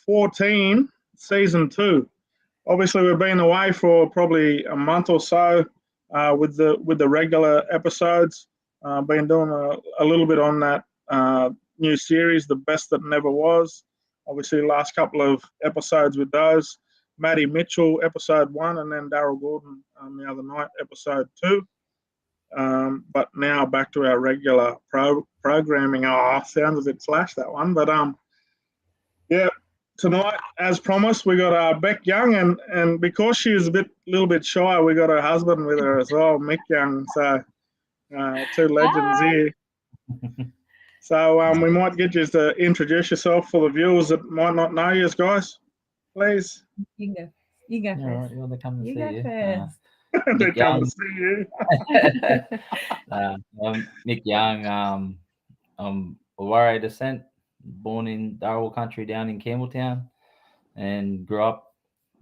14, season 2. Obviously, we've been away for probably a month or so with the regular episodes. Been doing a little bit on that new series, The Best That Never Was. Obviously, last couple of episodes with those. Maddie Mitchell, episode 1, and then Daryl Gordon the other night, episode 2. But now back to our regular programming. Sounds a bit flash, that one. But yeah, tonight, as promised, we got Beck Young, and because she's a little bit shy, we got her husband with her as well, Mick Young. So two legends here. So we might get you to introduce yourself for the viewers that might not know you guys, please. You go. You go first. All right, well, they come to You see go you. first. They Mick come Young. to see you. I'm Mick Young. I'm Warrior descent, born in Darwin country down in Campbelltown, and grew up,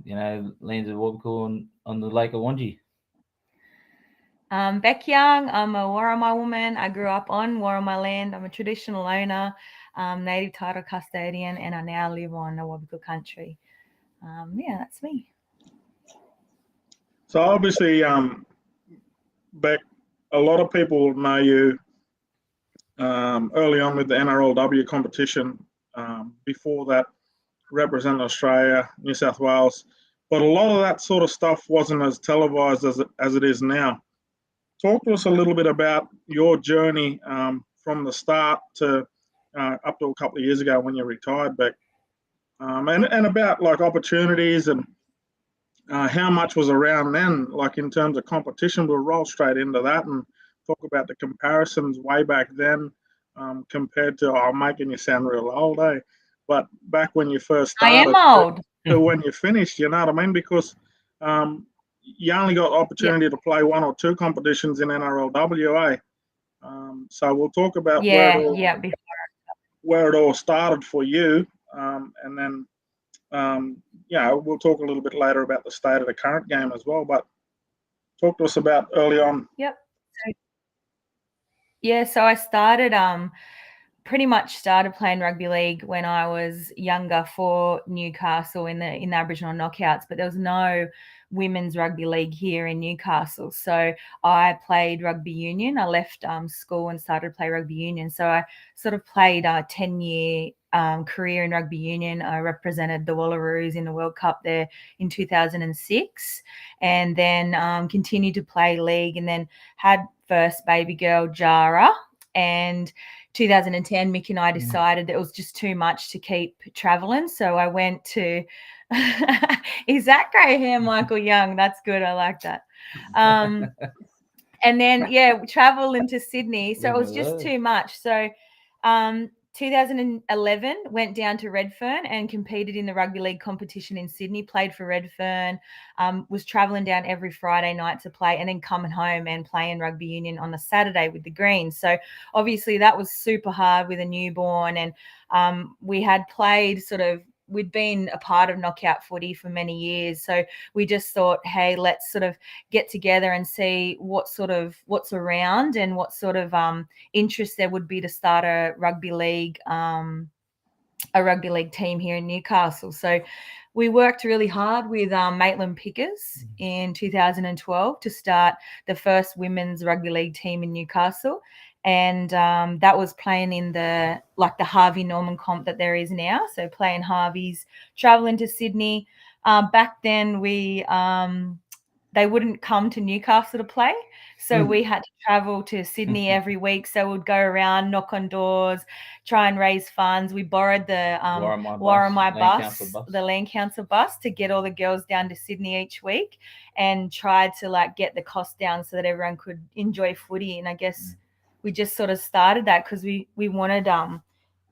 lands of Wabakoo on the Lake of Wangi. Beck Young, I'm a Warramai woman. I grew up on Warramai land. I'm a traditional owner, native title custodian, and I now live on the Wabakoo country. That's me. So obviously, Beck, a lot of people know you early on with the NRLW competition. Before that, represent Australia, New South Wales, but a lot of that sort of stuff wasn't as televised as it is now. Talk to us a little bit about your journey from the start to up to a couple of years ago when you retired, Beck, and about like opportunities and how much was around then, like in terms of competition. We'll roll straight into that and talk about the comparisons way back then compared to, I'm making you sound real old, eh? But back when you first started. I am old. To when you finished, you know what I mean? Because you only got opportunity to play 1 or 2 competitions in NRLWA. So we'll talk about where it all started for you, and then we'll talk a little bit later about the state of the current game as well. But talk to us about early on. Yep. So I started pretty much started playing rugby league when I was younger for Newcastle in the Aboriginal knockouts, but there was no women's rugby league here in Newcastle. So I played rugby union. I left school and started to play rugby union. So I sort of played a 10-year career in rugby union. I represented the Wallaroos in the World Cup there in 2006, and then continued to play league, and then had first baby girl Jara. And 2010, Mick and I decided it was just too much to keep traveling. So I went to, is that grey hair, Michael Young? That's good. I like that. And then, we traveled into Sydney. So it was just too much. So 2011, went down to Redfern and competed in the rugby league competition in Sydney, played for Redfern, was travelling down every Friday night to play, and then coming home and playing rugby union on a Saturday with the Greens. So obviously that was super hard with a newborn, and we had played we'd been a part of knockout footy for many years. So we just thought, hey, let's sort of get together and see what's around and what sort of interest there would be to start a rugby league team here in Newcastle. So we worked really hard with Maitland Pickers in 2012 to start the first women's rugby league team in Newcastle. And that was playing in the Harvey Norman comp that there is now. So playing Harveys, traveling to Sydney. Back then they wouldn't come to Newcastle to play. So we had to travel to Sydney every week. So we'd go around, knock on doors, try and raise funds. We borrowed the Warramai bus, the Land Council bus, to get all the girls down to Sydney each week, and tried to get the cost down so that everyone could enjoy footy. And I guess we just sort of started that because we wanted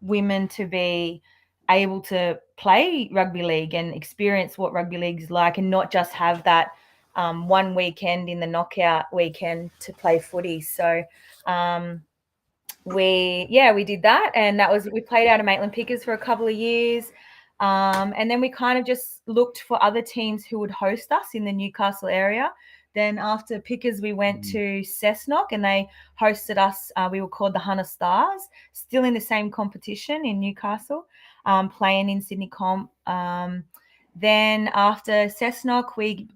women to be able to play rugby league and experience what rugby league is like, and not just have that one weekend in the knockout weekend to play footy. So we did that, and we played out of Maitland Pickers for a couple of years. And then we kind of just looked for other teams who would host us in the Newcastle area. Then after Pickers, we went to Cessnock, and they hosted us. We were called the Hunter Stars, still in the same competition in Newcastle. playing in Sydney comp. Then after Cessnock, we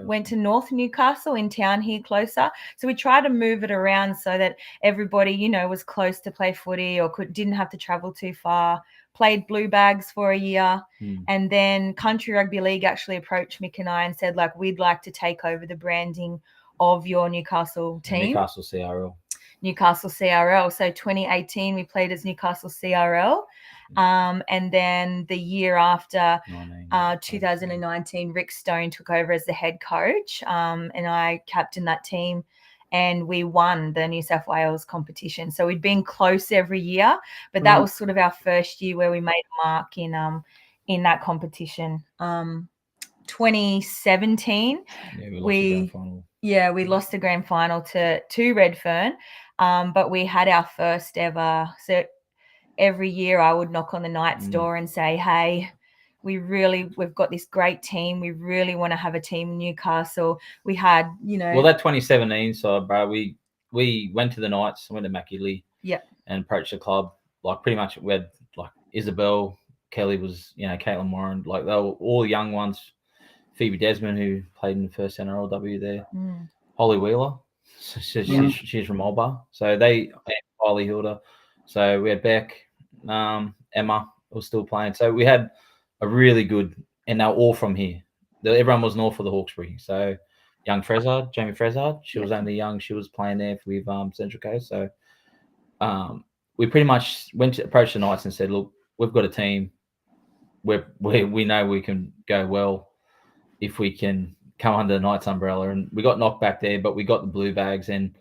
went to North Newcastle in town here closer. So we tried to move it around so that everybody, you know, was close to play footy or didn't have to travel too far. Played Blue Bags for a year. And then Country Rugby League actually approached Mick and I and said, like, we'd like to take over the branding of your Newcastle team. Newcastle CRL. Newcastle CRL. So 2018, we played as Newcastle CRL. And then the year after, 2019, Rick Stone took over as the head coach, and I captained that team, and we won the New South Wales competition. So we'd been close every year, but that was sort of our first year where we made a mark in that competition. 2017, we lost the grand final to Redfern, but we had our first ever. So every year I would knock on the Knights door and say, hey, we've got this great team. We really want to have a team in Newcastle. We had, you know. Well, that 2017 side, bro, we went to the Knights, went to Macquarie, and approached the club. Like, pretty much we had, like, Isabel, Kelly was, you know, Caitlin Warren, like, they were all young ones. Phoebe Desmond, who played in the first NRLW there. Holly Wheeler, so she's from Alba. So they highly healed her. So we had Beck, Emma was still playing. So we had a really good, and they're all from here. Everyone was north of the Hawkesbury. So young Frezard, Jamie Frezard, she was only young. She was playing there with Central Coast. So we pretty much approached the Knights and said, look, we've got a team. We know we can go well if we can come under the Knights umbrella. And we got knocked back there, but we got the Blue Bags and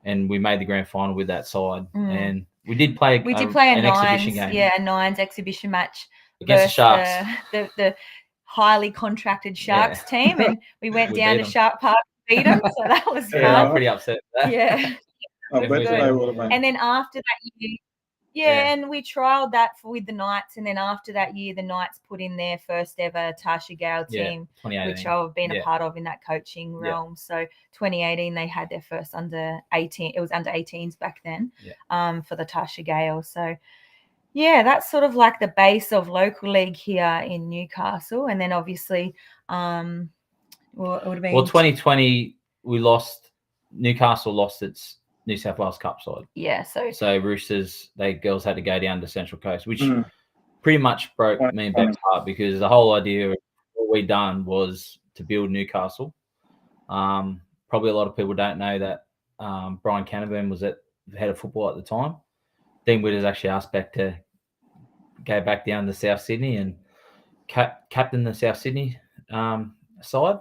we made the grand final with that side. And we did play a nines, exhibition game. Yeah, a nines exhibition match against the Sharks. The highly contracted Sharks team. And we went down to Shark Park and beat them. So that was fun. I'm pretty upset with that. Yeah. I bet they would have been. And then after that year, and we trialled that with the Knights, and then after that year, the Knights put in their first ever Tasha Gale team, which I've been a part of in that coaching realm. So 2018, they had their first under 18. It was under 18s back then, for the Tasha Gale. So that's sort of like the base of local league here in Newcastle, and then obviously, it would have been 2020. Newcastle lost its New South Wales Cup side. Yeah, so Roosters, girls had to go down to Central Coast, which pretty much broke me and Beck's heart, because the whole idea of what we done was to build Newcastle. Probably a lot of people don't know that Brian Canterburn was at the head of football at the time. Dean Witters actually asked Beck to go back down to South Sydney and captain the South Sydney side,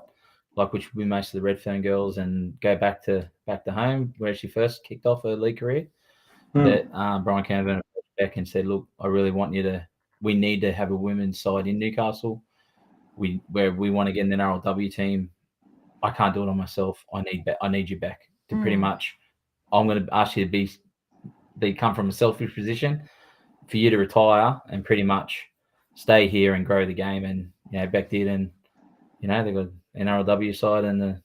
like, which would be most of the Redfern girls, and go back to home where she first kicked off her league career. That Brian Canterburn approached Beck and said, look, I really want we need to have a women's side in Newcastle. Where we want to get an NRLW team. I can't do it on myself. I need you back to pretty much, I'm going to ask you to come from a selfish position for you to retire and pretty much stay here and grow the game. And, you know, Beck did, and, you know, they got NRLW side and the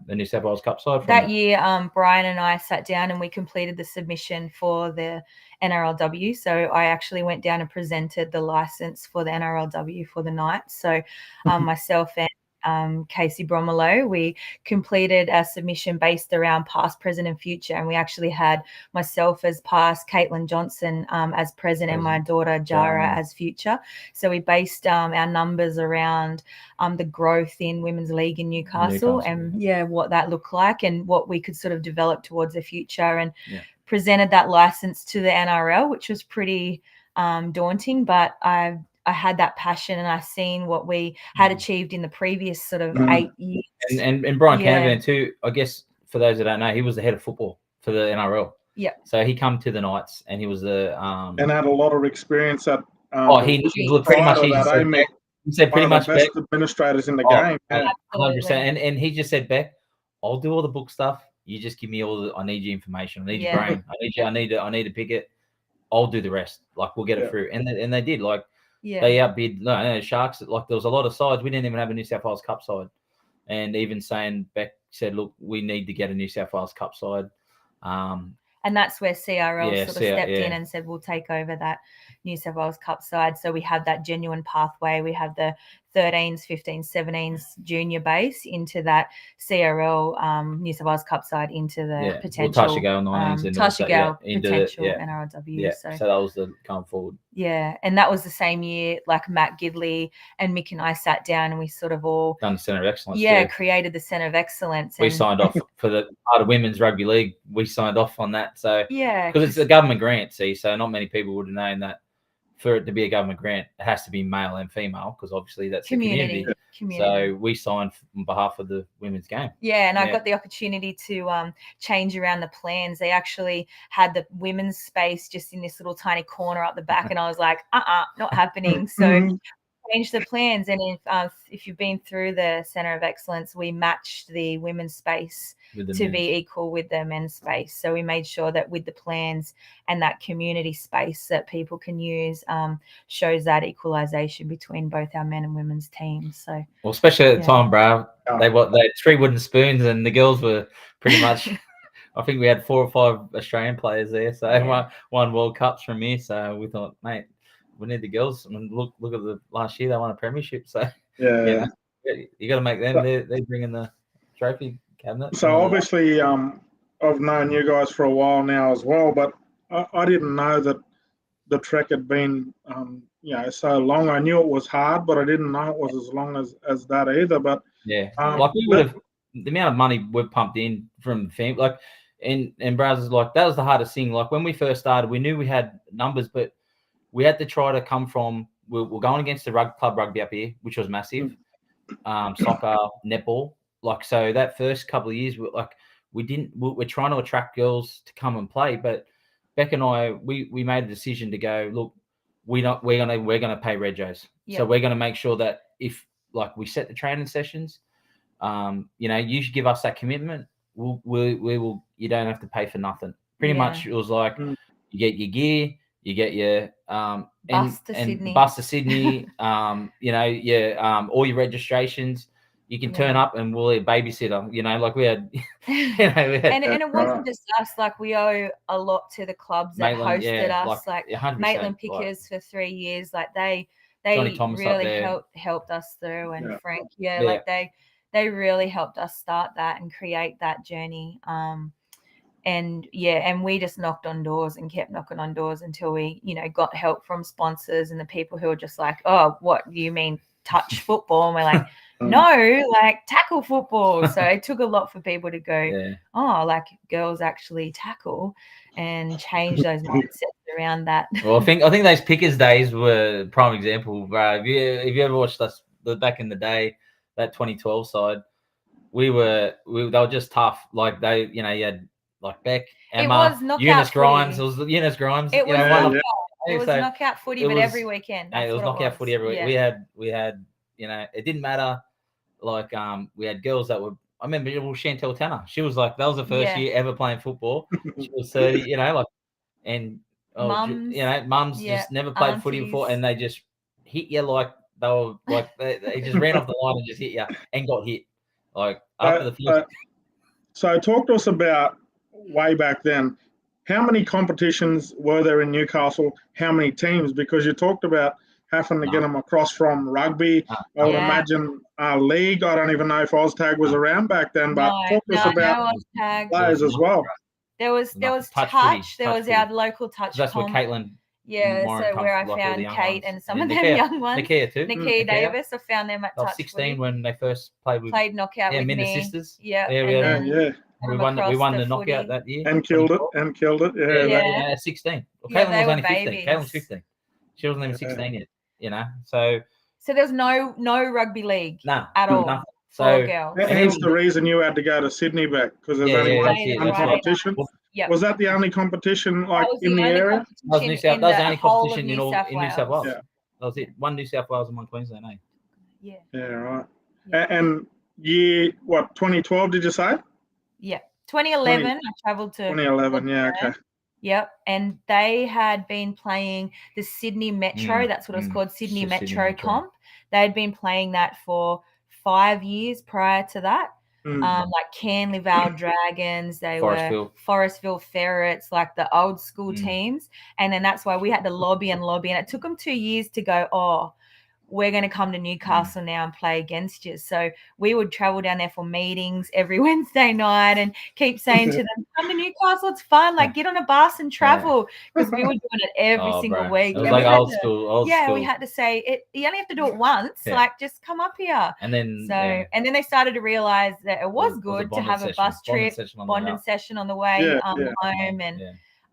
New South Wales Cup side. That year, Brian and I sat down and we completed the submission for the NRLW. So I actually went down and presented the license for the NRLW for the Knights. So myself and Casey Bromelo, we completed a submission based around past, present, and future. And we actually had myself as past, Caitlin Johnson as present, and my daughter Jara as future. So we based our numbers around the growth in women's league in Newcastle and what that looked like and what we could sort of develop towards the future, and presented that license to the NRL, which was pretty daunting, but I had that passion, and I seen what we had achieved in the previous sort of 8 years. And Brian Canterburn too, I guess, for those that don't know, he was the head of football for the NRL. Yeah. So he come to the Knights, and he was and had a lot of experience at. He pretty much he said pretty much the best administrators in the game. 100%. And he just said, Beck, I'll do all the book stuff. You just give me I need your information. I need your brain. I need to pick it. I'll do the rest. Like, we'll get it through. And they did. Like, they outbid Sharks. Like, there was a lot of sides. We didn't even have a New South Wales Cup side. And even saying, Beck said, look, we need to get a New South Wales Cup side. And And that's where CRL Yeah, sort of stepped in and said, we'll take over that New South Wales Cup side. So we have that genuine pathway. We have the 13s, 15s, 17s junior base into that CRL New South Wales Cup side into the potential. Well, Tasha Gale 19s and Tasha Gale into potential the, NRLW. Yeah, so that was the come forward. Yeah, and that was the same year, like Matt Gidley and Mick and I sat down and we sort of all done the Centre of Excellence. Created the Centre of Excellence. We signed off for the part of Women's Rugby League. We signed off on that. So because it's a government grant, so not many people would have known that for it to be a government grant, it has to be male and female because obviously that's community. the community. So we signed on behalf of the women's game. Yeah, and I got the opportunity to change around the plans. They actually had the women's space just in this little tiny corner up the back, and I was like, not happening. So changed the plans, and if you've been through the Centre of Excellence, we matched the women's space to be equal with the men's space. So we made sure that with the plans and that community space that people can use shows that equalisation between both our men and women's teams. So especially at the time, bro, they had 3 wooden spoons, and the girls were pretty much. I think we had 4 or 5 Australian players there, so won World Cups from here. So we thought, mate, we need the girls. I mean, look at the last year; they won a premiership. So you got to make them. They're bringing the trophy cabinet. So obviously, I've known you guys for a while now as well, but I didn't know that the trek had been so long. I knew it was hard, but I didn't know it was as long as that either. But like we would have the amount of money we've pumped in from the family, like and Braz, like that was the hardest thing. Like when we first started, we knew we had numbers, but we had to try to come from. We're going against the club rugby up here, which was massive. Soccer, netball, like so. That first couple of years, we're trying to attract girls to come and play, but Beck and I, we made a decision to go. Look, we're gonna pay regos, so we're gonna make sure that if we set the training sessions, you should give us that commitment. We will. You don't have to pay for nothing. Pretty much, it was like you get your gear. You get your bus to Sydney. All your registrations. You can turn up and we'll be a babysitter. We had, and it wasn't just us. Like we owe a lot to the clubs that hosted us. Like Maitland Pickers for 3 years. Like they really helped us through, and Frank, they really helped us start that and create that journey. And we just knocked on doors and kept knocking on doors until we, got help from sponsors and the people who were just like, oh, what do you mean touch football? And we're like, no, like tackle football. So it took a lot for people to go, oh, like girls actually tackle, and change those mindsets around that. Well, I think those Pickers days were a prime example, bro. If you ever watched us back in the day, that 2012 side, they were just tough. Like they, you had like Beck, Emma, Eunice Grimes. It was Eunice Grimes. It was knockout. It was knockout footy, but every weekend. It was knockout footy every week. We had, it didn't matter. Like we had girls that were. I remember Chantel Tanner. She was like, that was the first year ever playing football. She was 30. Mums just never played footy before, and they just hit you like they were like they just ran off the line and just hit you and got hit. Like after the first. So talk to us about way back then. How many competitions were there in Newcastle? How many teams? Because you talked about having to get them across from rugby. I would imagine league. I don't even know if OzTag was around back then, but talk to us about players as well. There was touch. There was our local touch. That's what Caitlin. Yeah, so where I found Kate and some of them young ones. Nakia too. Nakia Davis, I found them at touch. 16 when they first played knockout with me. Yeah, sisters. Yeah. We won the knockout that year. And killed it. Yeah. 16. Well, Caitlin was only 15. Caitlin's 15. She wasn't even 16 yet. So there's no rugby league at all. Nothing. So hence the reason you had to go to Sydney back, because there's only one competition. Was that the only competition in the area? That was the only competition in New South Wales. Yeah. That was it. One New South Wales and one Queensland. Yeah, right. And year 2012? Did you say? Yeah, 2011. I travelled to 2011. Yeah, okay. Yep, and they had been playing the Sydney Metro. That's what it was called, Sydney Metro Comp. They had been playing that for 5 years prior to that. like Canleyvale Dragons. They were Forestville Ferrets, like the old school teams. And then that's why we had to lobby. And it took them 2 years to go, oh, we're going to come to Newcastle now and play against you. So we would travel down there for meetings every Wednesday night and keep saying to them, come to Newcastle, it's fun. Like, get on a bus and travel. Because we were doing it every single week. It was like old school. We had to say, you only have to do it once. Like, just come up here. And then and then they started to realise that it was good to have a bus trip, bonding session on the way home. And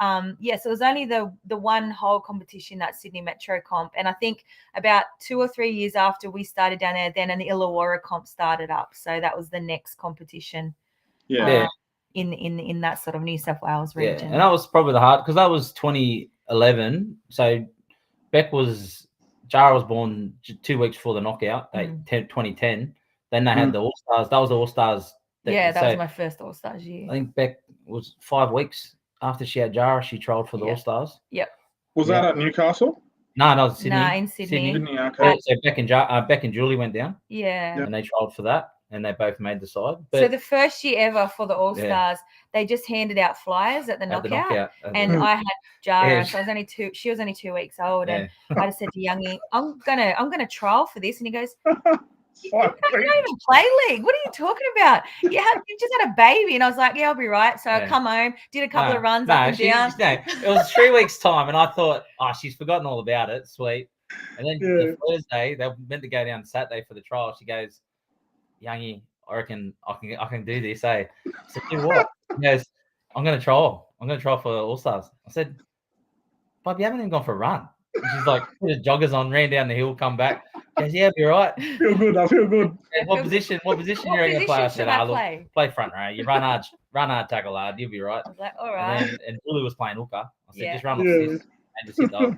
so it was only the one whole competition, that Sydney Metro comp. And I think about 2 or 3 years after we started down there, then an Illawarra comp started up. So that was the next competition in that sort of New South Wales region. And that was probably the hard, because that was 2011. So Jara was born 2 weeks before the knockout, 2010. Then they had the All-Stars. That was the All-Stars. That was my first All-Stars year. I think Beck was 5 weeks after she had Jara, she trialled for the All-Stars. Yep. Was that at Newcastle? No, Sydney. No, in Sydney. Okay. So Beck and Julie went down. Yeah. And they trialled for that, and they both made the side. But so the first year ever for the All-Stars, they just handed out flyers at the knockout. And I had Jara, so she was only 2 weeks old, and I just said to Youngie, I'm gonna trial for this, and he goes, you don't even play league. What are you talking about? You just had a baby. And I was like, I'll be right. So I come home, did a couple of runs up and down. It was 3 weeks' time, and I thought, she's forgotten all about it. Sweet. And then the Thursday, they were meant to go down Saturday for the trial. She goes, Youngie, I reckon I can do this. I said, do what? He goes, I'm going to trial. I'm going to trial for All-Stars. I said, Bob, you haven't even gone for a run. And she's like, put her joggers on, ran down the hill, come back. Goes, yeah, be all right. I feel good. What position you're going to play? I said, play front row. You run hard, tackle hard. You'll be right. I was like, all right. And Julie was playing hooker. I said, just run off this and just hit dog.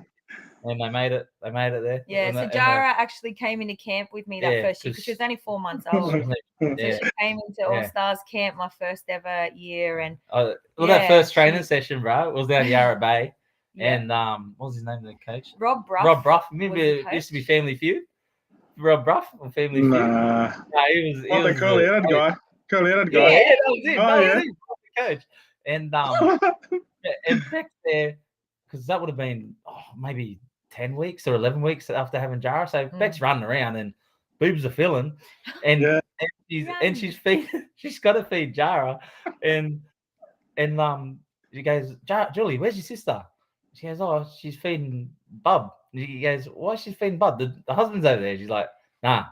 And they made it there. Yeah, so Jara actually came into camp with me that first year, because she was only 4 months old. So she came into All-Stars camp my first ever year. And that first training session, bro, was down Yarra Bay. And what was his name, the coach? Rob Bruff. Remember it used to be Family Feud? Rob Bruff or Family Feud? Nah. No, he was the curly-headed guy. Yeah, that was it. He was the coach. And and back there, because that would have been maybe 10 weeks or 11 weeks after having Jara. So Beck's running around and boobs are filling, and she's got to feed Jara, and she goes, Julie, where's your sister? She goes, she's feeding Bub. And he goes, why is she feeding Bub? The husband's over there. She's like, nah,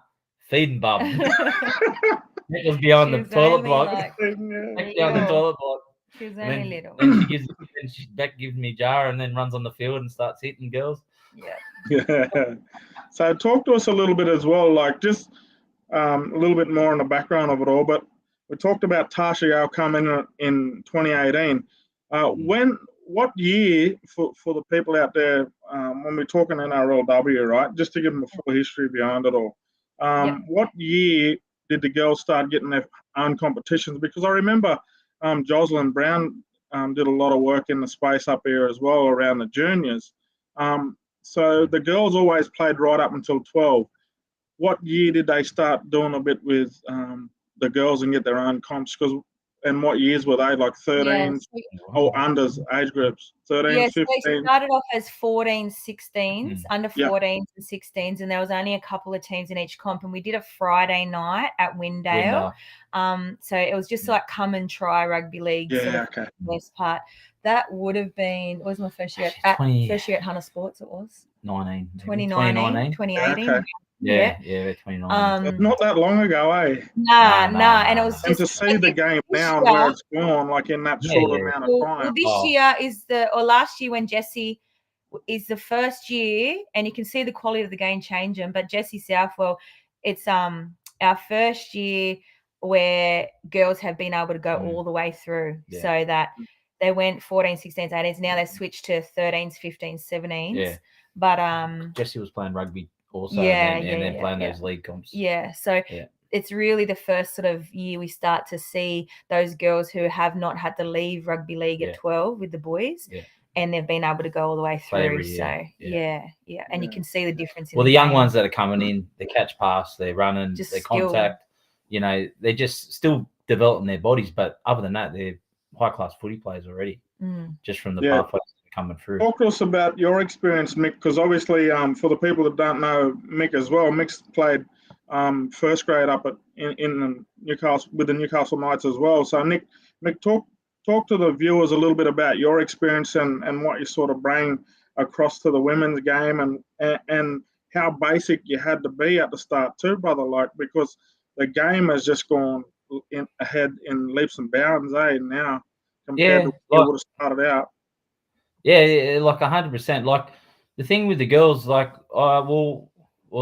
feeding Bub. It was beyond the toilet block. Beyond the toilet block. She was only little. And Beck gives me Jara and then runs on the field and starts hitting girls. Yeah. So talk to us a little bit as well, like just a little bit more on the background of it all. But we talked about Tasha Yale coming in 2018. What year, for the people out there, when we're talking NRLW, right, just to give them a full history behind it all, what year did the girls start getting their own competitions? Because I remember Jocelyn Brown did a lot of work in the space up here as well around the juniors. So the girls always played right up until 12. What year did they start doing a bit with the girls and get their own comps? And what years were they, like 13 or unders age groups? 13, 15? They started off as 14, 16s, under 14s and 16s, and there was only a couple of teams in each comp. And we did a Friday night at Windale. So it was just like come and try rugby league. The first part. That would have been, it was my first year at Hunter Sports, it was. 2018. Okay. Yeah, 2019. Not that long ago, eh? Nah. And it was just, and to see the game now and where it's gone, like in that short amount of time. Well, this year last year when Jessie is the first year, and you can see the quality of the game changing. But Jessie Southwell, it's our first year where girls have been able to go all the way through, so that they went 14, 16s, 18s. Now they've switched to 13s, 15s, 17s. Yeah. But Jessie was playing rugby also, and then playing those league comps. Yeah, so it's really the first sort of year we start to see those girls who have not had to leave rugby league at 12 with the boys, and they've been able to go all the way through. So and you can see the difference. The young ones that are coming in, they catch pass, they're running, they contact. You know, they're just still developing their bodies. But other than that, they're high class footy players already, just from the pathways coming through. Talk to us about your experience, Mick, because obviously, for the people that don't know Mick as well, Mick's played first grade up in Newcastle with the Newcastle Knights as well. So, Mick, talk to the viewers a little bit about your experience and what you sort of bring across to the women's game and how basic you had to be at the start too, brother. Like, because the game has just gone ahead in leaps and bounds, now compared to when you would have started out. Yeah, like 100%. Like the thing with the girls, like we'll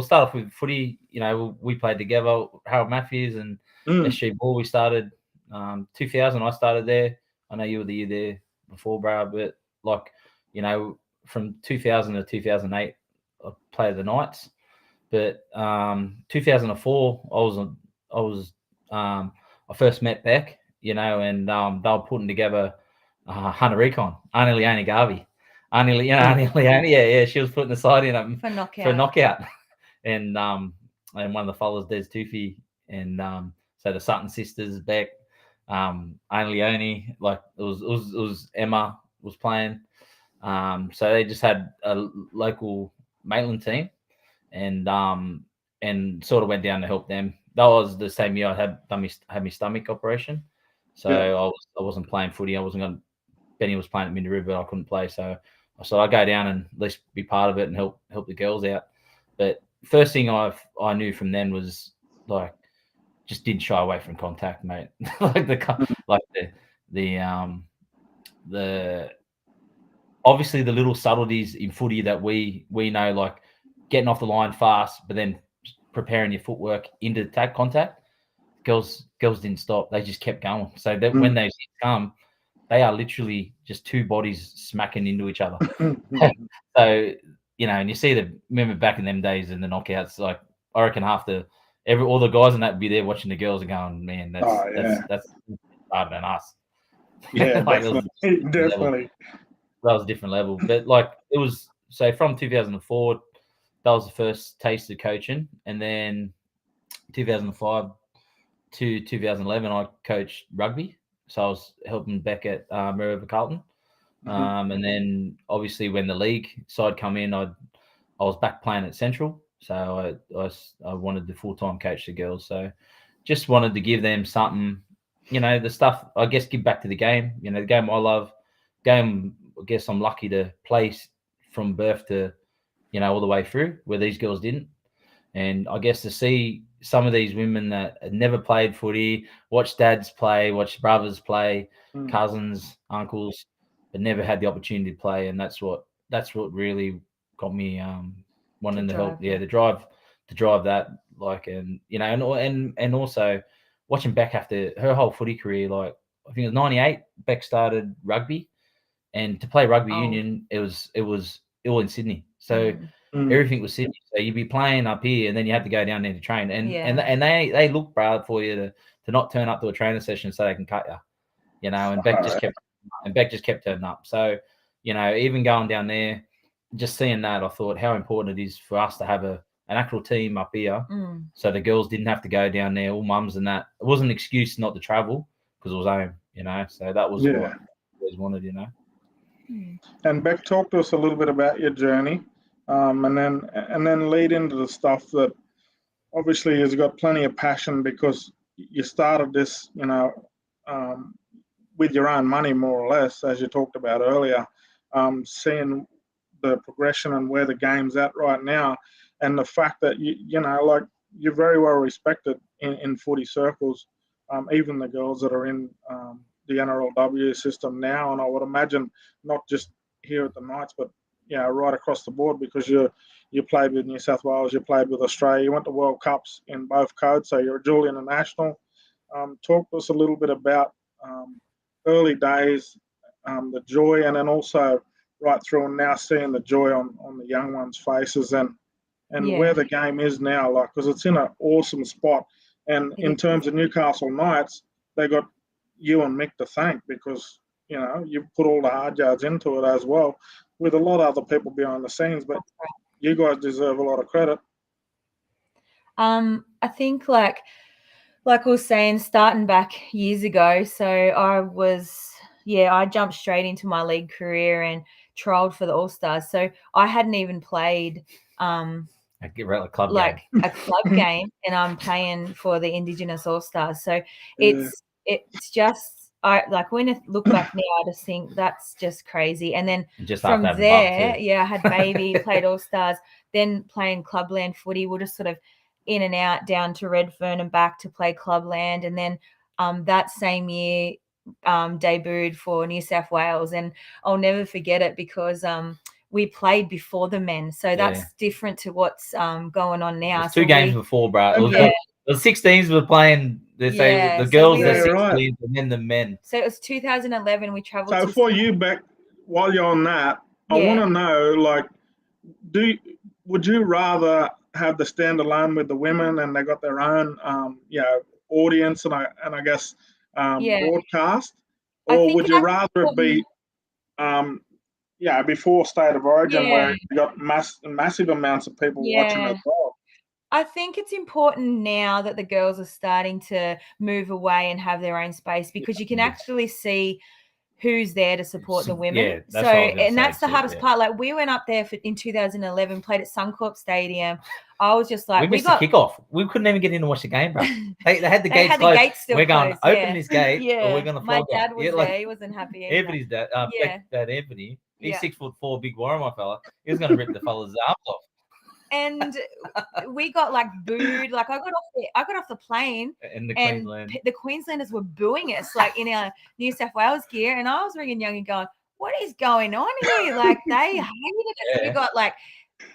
start off with footy. You know, we played together. Harold Matthews and SG Ball. We started 2000. I started there. I know you were the year there before, bro. But like, you know, from 2000 to 2008, I played the Knights. But 2004, I first met Beck. You know, and they were putting together. Hunter Recon, Arnie Leone Garvey. Arnie Leone, yeah, she was putting the side in for knockout. And one of the fellas, Des Toofy, and so the Sutton sisters, Beck, Arnie Leone, like it was Emma was playing. So they just had a local Maitland team, and sort of went down to help them. That was the same year I had my stomach operation, so I wasn't playing footy. I wasn't going. Benny was playing at Minderoo, but I couldn't play, so I said I'd go down and at least be part of it and help the girls out. But first thing I knew from then was like just didn't shy away from contact, mate. like the obviously the little subtleties in footy that we know, like getting off the line fast, but then preparing your footwork into tag contact. Girls didn't stop; they just kept going. So that when those hits come, they are literally just two bodies smacking into each other. So, you know, and you see remember back in them days in the knockouts, like I reckon all the guys in that would be there watching the girls and going, man, that's harder than us. Yeah, like definitely. That was a different level. But like it was, so from 2004, that was the first taste of coaching. And then 2005 to 2011, I coached rugby. So I was helping Beck at Meriva Carlton. And then obviously when the league side come in, I was back playing at Central. So I wanted to full-time coach the girls. So just wanted to give them something, you know, the stuff, I guess, give back to the game. You know, the game I love, game I guess I'm lucky to play from birth to, you know, all the way through, where these girls didn't. And I guess to see some of these women that had never played footy, watch dads play, watch brothers play, cousins, uncles, but never had the opportunity to play, and that's what really got me wanting to help. Yeah, to drive that, like, and you know, and also watching Beck after her whole footy career, like I think it was 98, Beck started rugby, and to play rugby union, it was all in Sydney, so. Everything was Sydney, so you'd be playing up here, and then you had to go down there to train, and they look proud for you to not turn up to a training session so they can cut you, you know. And Beck just kept turning up. So, you know, even going down there, just seeing that, I thought how important it is for us to have an actual team up here, so the girls didn't have to go down there, all mums and that. It wasn't an excuse not to travel because it was home, you know. So that was what I always wanted, you know. And Beck, talk to us a little bit about your journey. And then lead into the stuff that obviously has got plenty of passion, because you started this, you know, with your own money, more or less, as you talked about earlier, seeing the progression and where the game's at right now, and the fact that you know, like, you're very well respected in footy circles, even the girls that are in the NRLW system now, and I would imagine not just here at the Knights, but right across the board, because you played with New South Wales, you played with Australia, you went to World Cups in both codes, so you're a dual international. Talk to us a little bit about early days, the joy, and then also right through and now seeing the joy on the young ones' faces, and where the game is now, like, because it's in an awesome spot. And in terms of Newcastle Knights, they got you and Mick to thank, because you know you put all the hard yards into it as well, with a lot of other people behind the scenes, but you guys deserve a lot of credit. I think, like, like I was saying, starting back years ago. So I jumped straight into my league career and trialled for the All Stars. So I hadn't even played A club like game. a club game, and I'm playing for the Indigenous All Stars. So Yeah. it's just I like when I look back now, I just think that's just crazy. And then Just from after having Bub there, too. I had baby, played All Stars, then playing clubland footy. We're just sort of in and out down to Redfern and back to play clubland, and then that same year debuted for New South Wales, and I'll never forget it because we played before the men, so that's different to what's going on now. There's two games before, bro. Yeah. The 16s were playing. They say Yeah, the so girls we the were- 16s right. and then the men. So it was 2011. We travelled. So to for you, Beck, while you're on that, I want to know, like, would you rather have the standalone with the women and they got their own, audience and I guess broadcast, I or think would you rather it be, before State of Origin where you got massive amounts of people watching as well? I think it's important now that the girls are starting to move away and have their own space, because you can actually see who's there to support the women. Yeah, that's what I was gonna say that's the too, hardest part. Like, we went up there in 2011, played at Suncorp Stadium. I was just like, we missed the kickoff. We couldn't even get in to watch the game, bro. They had the They gates had the closed. gates still We're going closed, open this gate, or we're going to My flog dad out. was there. He wasn't happy either. Anthony's dad, dad Anthony, he's 6'4", big Warramah fella. He was going to rip the fella's arms off. And we got like booed. Like, I got off the plane, and the Queenslanders were booing us, like, in our New South Wales gear. And I was ringing Young and going, "What is going on here?" Like, they hated it. We got like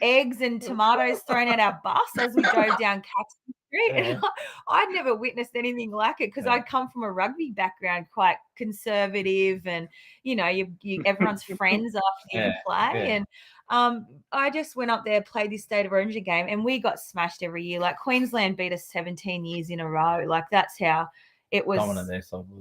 eggs and tomatoes thrown at our bus as we drove down Caxton Street. And I'd never witnessed anything like it, because I'd come from a rugby background, quite conservative, and everyone's friends after you play. And I just went up there, played this State of Origin game, and we got smashed every year. Like, Queensland beat us 17 years in a row. Like, that's how it was.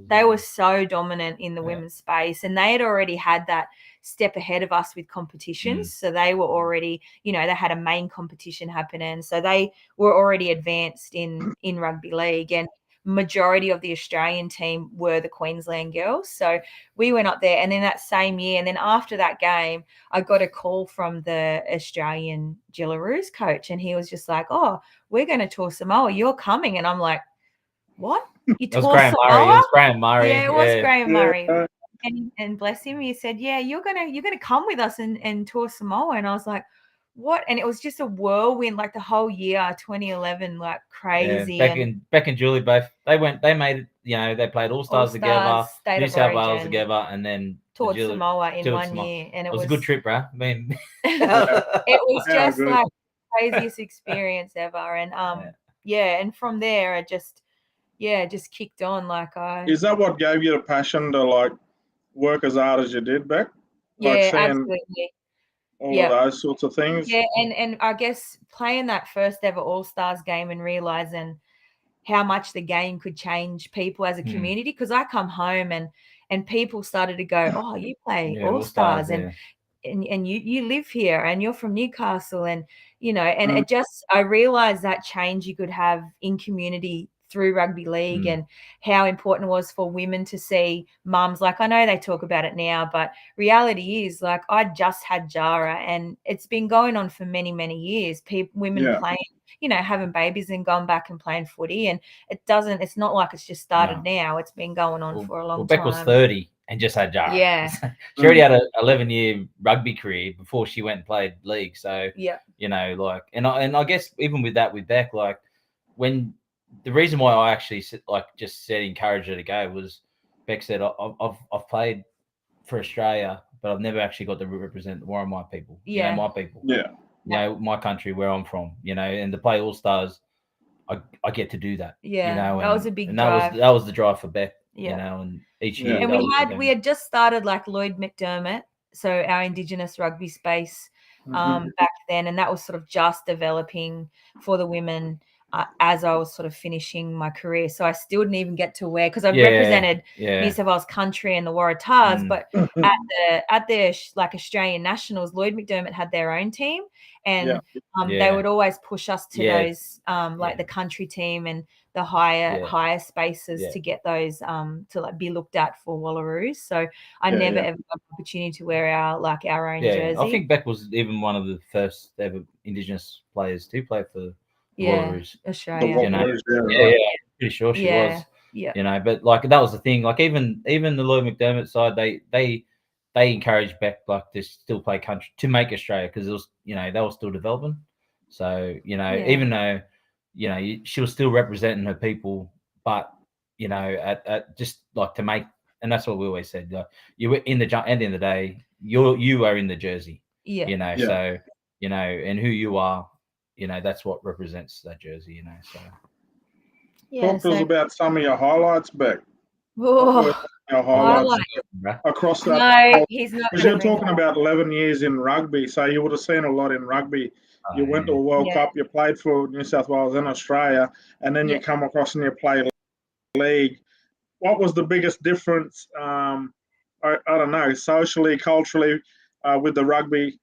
They were so dominant in the women's space, and they had already had that step ahead of us with competitions. So they were already, they had a main competition happening. So they were already advanced in rugby league, and majority of the Australian team were the Queensland girls. So we went up there, and then that same year, and then after that game, I got a call from the Australian Jillaroos coach, and he was just like, "Oh, we're going to tour Samoa. You're coming." And I'm like, "What? You tour Samoa?" It was Graham Murray. Yeah, it was Graham Murray. And bless him, he said, "Yeah, you're gonna come with us and tour Samoa." And I was like, "What?" And it was just a whirlwind, like the whole year, 2011, like crazy. Yeah, Beck and Julie both, they made it. They played All Stars together, New South Wales together, and then toured Samoa in 1 year. And it was a good trip, bro. I mean, it was just like the craziest experience ever. And and from there, it just kicked on. Like, Is that what gave you the passion to like work as hard as you did, Beck? Like, absolutely. All of those sorts of things. Yeah, and I guess playing that first ever All Stars game and realizing how much the game could change people as a community, because I come home and people started to go, "Oh, you play All Stars, and you live here, and you're from Newcastle," and and it just, I realized that change you could have in community through rugby league, and how important it was for women to see mums. Like, I know they talk about it now, but reality is, like, I just had Jara, and it's been going on for many, many years. Women playing, having babies and going back and playing footy, and it's not like it's just started now. It's been going on for a long time. Beck was 30 and just had Jara. Yeah. She already had an 11-year rugby career before she went and played league. So, and I guess even with Beck, like, when the reason why I actually just said encourage her to go was Beck said, I've played for Australia, but I've never actually got to represent the Warramah people. My people. Yeah. My country where I'm from, and to play All Stars, I get to do that. Yeah. And that was a big drive. That was the drive for Beck. And each year. And we had just started like Lloyd McDermott, so our Indigenous rugby space back then, and that was sort of just developing for the women. as I was sort of finishing my career. So I still didn't even get to wear, because I Yeah, represented yeah. New South Wales country and the Waratahs, Mm. but at the like Australian Nationals, Lloyd McDermott had their own team, and they would always push us to those like the country team and the higher spaces to get those to like be looked at for Wallaroos. So I never ever got the opportunity to wear our own jersey. I think Beck was even one of the first ever Indigenous players to play for the Wallaroos. Australia. The You know, Wallaroos, pretty sure she was. Yeah. You know, but like that was the thing. Like even the Lloyd McDermott side, they encouraged Beck like to still play country to make Australia, because it was, you know, they were still developing. So, you know, even though, you know, she was still representing her people, but, you know, at just like to make, and that's what we always said. You were in the at the end of the day, you are in the jersey. You know, so, you know, and who you are, you know, that's what represents that jersey. You know, so. Talk to us about some of your highlights, Beck. Oh, your highlights across that. No, he's not. Because you're talking about 11 years in rugby, so you would have seen a lot in rugby. You went to a World Cup, you played for New South Wales and Australia, and then you come across and you play league. What was the biggest difference? I don't know, socially, culturally, with the rugby.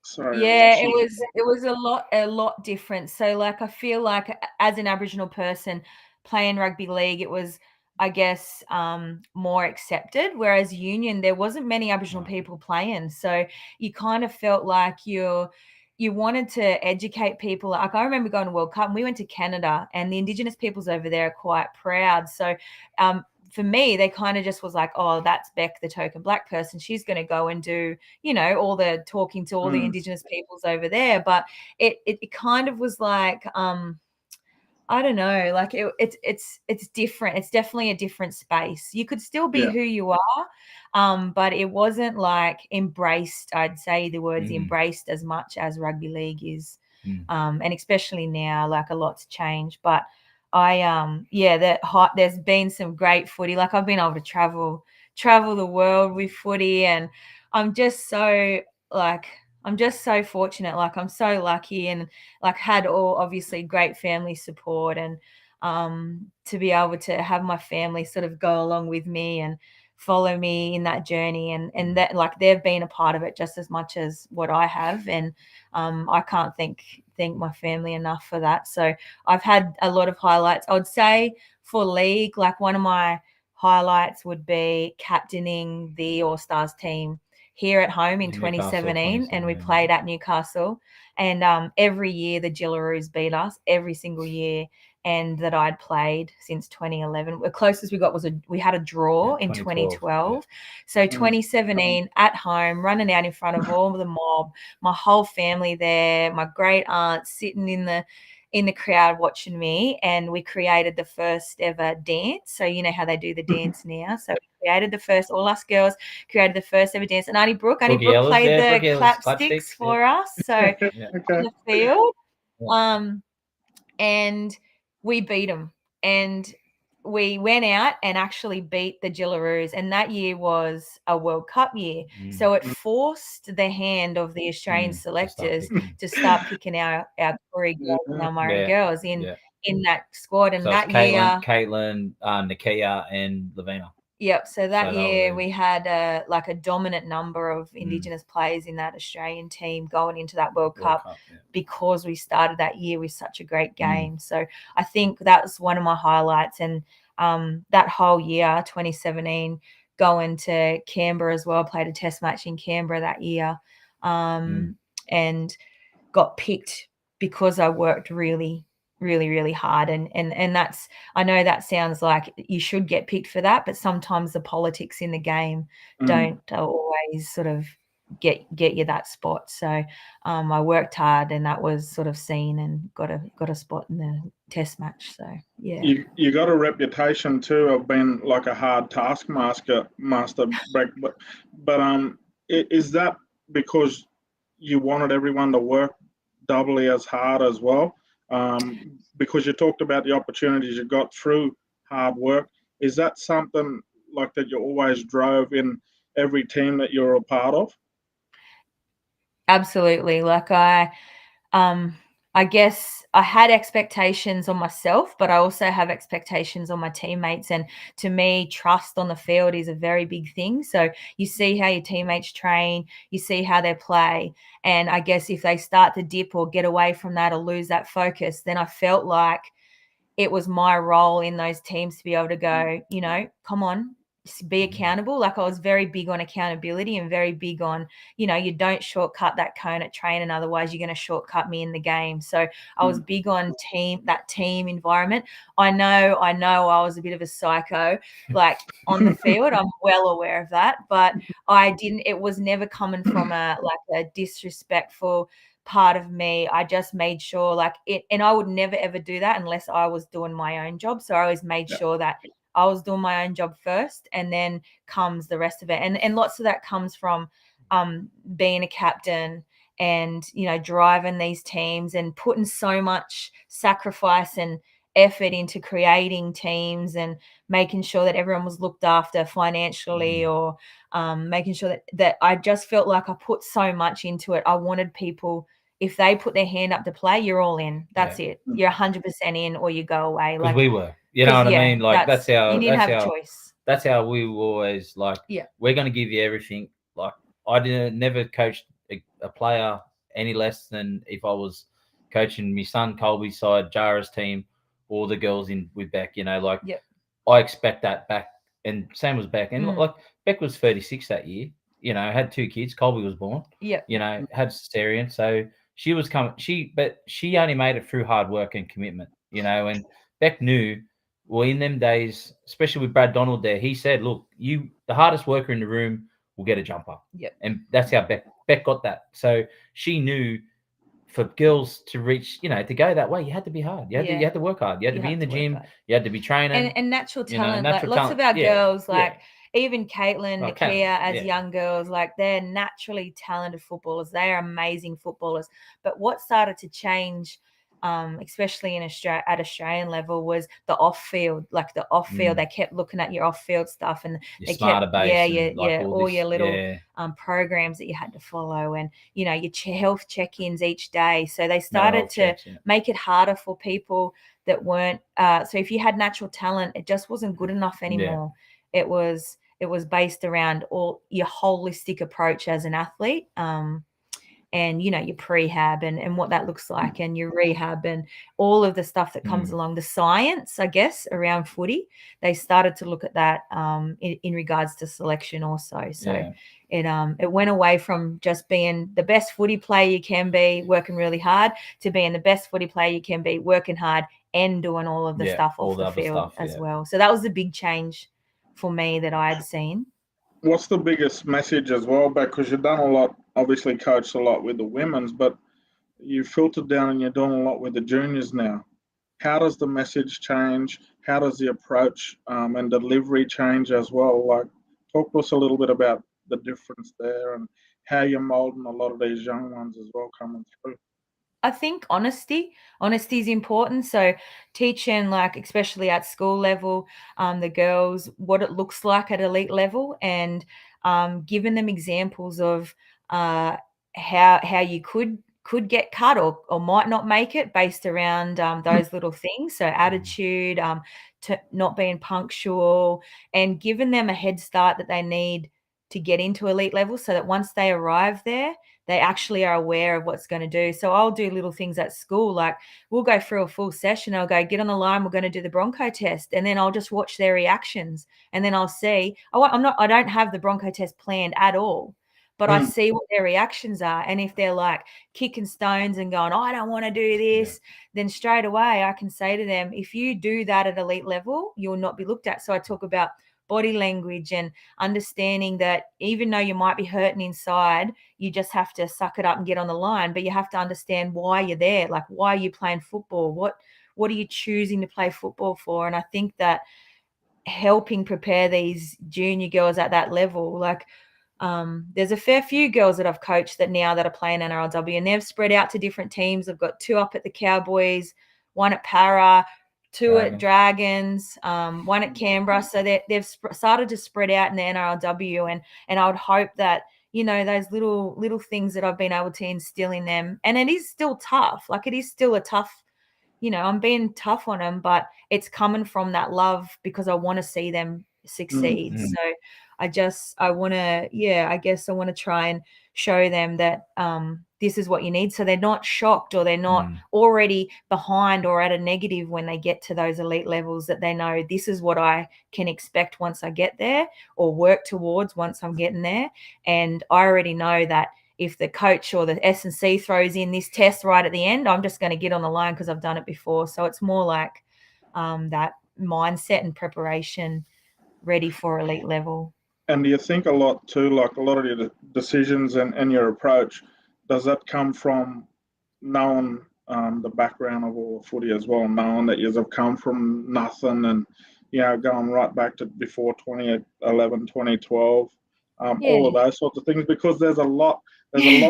Sorry. It was a lot different. So like I feel like as an Aboriginal person playing rugby league, it was, I guess, more accepted, whereas union there wasn't many Aboriginal people playing. So you kind of felt like you wanted to educate people. Like I remember going to World Cup and we went to Canada, and the Indigenous peoples over there are quite proud. So for me, they kind of just was like, oh, that's Beck, the token Black person. She's going to go and do, you know, all the talking to all the Indigenous peoples over there. But it kind of was like, I don't know, like it's different. It's definitely a different space. You could still be who you are, but it wasn't like embraced. I'd say the words embraced as much as rugby league is, and especially now, like a lot's changed. But there's been some great footy. Like I've been able to travel the world with footy, and I'm just so fortunate. Like I'm so lucky, and like had all obviously great family support, and to be able to have my family sort of go along with me and follow me in that journey, and that like they've been a part of it just as much as what I have, and I can't thank my family enough for that. So I've had a lot of highlights. I would say for league, like one of my highlights would be captaining the All Stars team here at home in 2017, and we played at Newcastle, and every year the Gillaroos beat us every single year, and that I'd played since 2011. The closest we got was we had a draw in 2012. So 2017 at home, running out in front of all the mob, my whole family there, my great aunt sitting in the crowd watching me, and we created the first ever dance. So you know how they do the dance now. So we created the first, all us girls created the first ever dance, and Auntie Brooke played the clap sticks for us. So on the field, and we beat them, and we went out and actually beat the Gillaroos, and that year was a World Cup year. So it forced the hand of the Australian selectors to start picking our Koori girls and our Murray girls in that squad. And so that year, Caitlin, Nakia, and Lavina. Yep. So that year we had a dominant number of Indigenous players in that Australian team going into that World Cup because we started that year with such a great game. So I think that was one of my highlights. And that whole year, 2017, going to Canberra as well, played a test match in Canberra that year, and got picked because I worked really hard, and that's, I know that sounds like you should get picked for that, but sometimes the politics in the game don't always sort of get you that spot. So I worked hard, and that was sort of seen, and got a spot in the test match. So you got a reputation too of being like a hard taskmaster, but is that because you wanted everyone to work doubly as hard as well? Because you talked about the opportunities you got through hard work. Is that something like that you always drove in every team that you're a part of? Absolutely. Like I guess I had expectations on myself, but I also have expectations on my teammates. And to me, trust on the field is a very big thing. So you see how your teammates train, you see how they play. And I guess if they start to dip or get away from that or lose that focus, then I felt like it was my role in those teams to be able to go, come on, be accountable. Like I was very big on accountability and very big on, you don't shortcut that cone at training, otherwise you're going to shortcut me in the game. So I was big on that team environment. I know I was a bit of a psycho, like on the field. I'm well aware of that, but it was never coming from a disrespectful part of me. I just made sure and I would never ever do that unless I was doing my own job. So I always made sure that I was doing my own job first, and then comes the rest of it. And lots of that comes from being a captain and driving these teams and putting so much sacrifice and effort into creating teams and making sure that everyone was looked after financially, or making sure that I just felt like I put so much into it. I wanted people, if they put their hand up to play, you're all in. That's it. You're 100% in, or you go away. Because we were, you know what I mean? Like that's how you didn't have a choice. That's how we were always like. Yeah, we're going to give you everything. Like I never coached a player any less than if I was coaching my son Colby's side, Jara's team, or the girls with Beck. I expect that back, and Sam was back, and like Beck was 36 that year. Had 2 kids. Colby was born. Yeah. Had cesarean, so she was coming. But she only made it through hard work and commitment. And Beck knew. Well, in them days, especially with Brad Donald there, he said, "Look, the hardest worker in the room will get a jumper." Yep. And that's how Beck got that. So she knew for girls to reach, to go that way, you had to be hard. You had to work hard. You had to be in the gym. Hard. You had to be training. And natural talent. Lots of our girls, even Caitlin, Nakia, as young girls, they're naturally talented footballers. They are amazing footballers. But what started to change, especially in Australia at Australian level, was the off field. They kept looking at your off field stuff, and your smarter base, all your little programs that you had to follow, and your health check-ins each day. So they started to make it harder for people that weren't. So if you had natural talent, it just wasn't good enough anymore. Yeah. It was based around all your holistic approach as an athlete. And your prehab and what that looks like, and your rehab and all of the stuff that comes along, the science, I guess, around footy. They started to look at that in regards to selection also. So it went away from just being the best footy player you can be, working really hard, to being the best footy player you can be, working hard and doing all of the stuff off the field as well. So that was the big change for me that I had seen. What's the biggest message as well, because you've done a lot, obviously coached a lot with the women's, but you filtered down and you're doing a lot with the juniors now. How does the message change? How does the approach and delivery change as well? Talk to us a little bit about the difference there and how you're molding a lot of these young ones as well coming through. I think honesty is important. So teaching, especially at school level, the girls, what it looks like at elite level, and giving them examples of how you could get cut or might not make it based around those little things. So attitude, to not being punctual, and giving them a head start that they need to get into elite level, so that once they arrive there, they actually are aware of what's going to do. So I'll do little things at school, like we'll go through a full session. I'll go, get on the line, we're going to do the Bronco test. And then I'll just watch their reactions. And then I'll see, I don't have the Bronco test planned at all, but I see what their reactions are. And if they're kicking stones and going, I don't want to do this, then straight away I can say to them, if you do that at elite level, you'll not be looked at. So I talk about body language and understanding that even though you might be hurting inside, you just have to suck it up and get on the line. But you have to understand why you're there. Why are you playing football? What are you choosing to play football for? And I think that helping prepare these junior girls at that level, there's a fair few girls that I've coached that are playing NRLW, and they've spread out to different teams. I've got 2 up at the Cowboys, 1 at Para, 2 at Dragons, 1 at Canberra. So they've started to spread out in the NRLW, and I would hope that those little things that I've been able to instill in them. And it is still tough. Like, it is still a tough, I'm being tough on them, but it's coming from that love because I want to see them succeed. Mm. So I guess I want to try and show them that this is what you need, so they're not shocked or they're not already behind or at a negative when they get to those elite levels, that they know this is what I can expect once I get there, or work towards once I'm getting there. And I already know that if the coach or the S&C throws in this test right at the end, I'm just going to get on the line because I've done it before. So it's more like that mindset and preparation, ready for elite level. And do you think a lot too, like a lot of your decisions and your approach, does that come from knowing the background of all the footy as well, knowing that you have come from nothing and, going right back to before 2011, 2012, all of those sorts of things, because there's a lot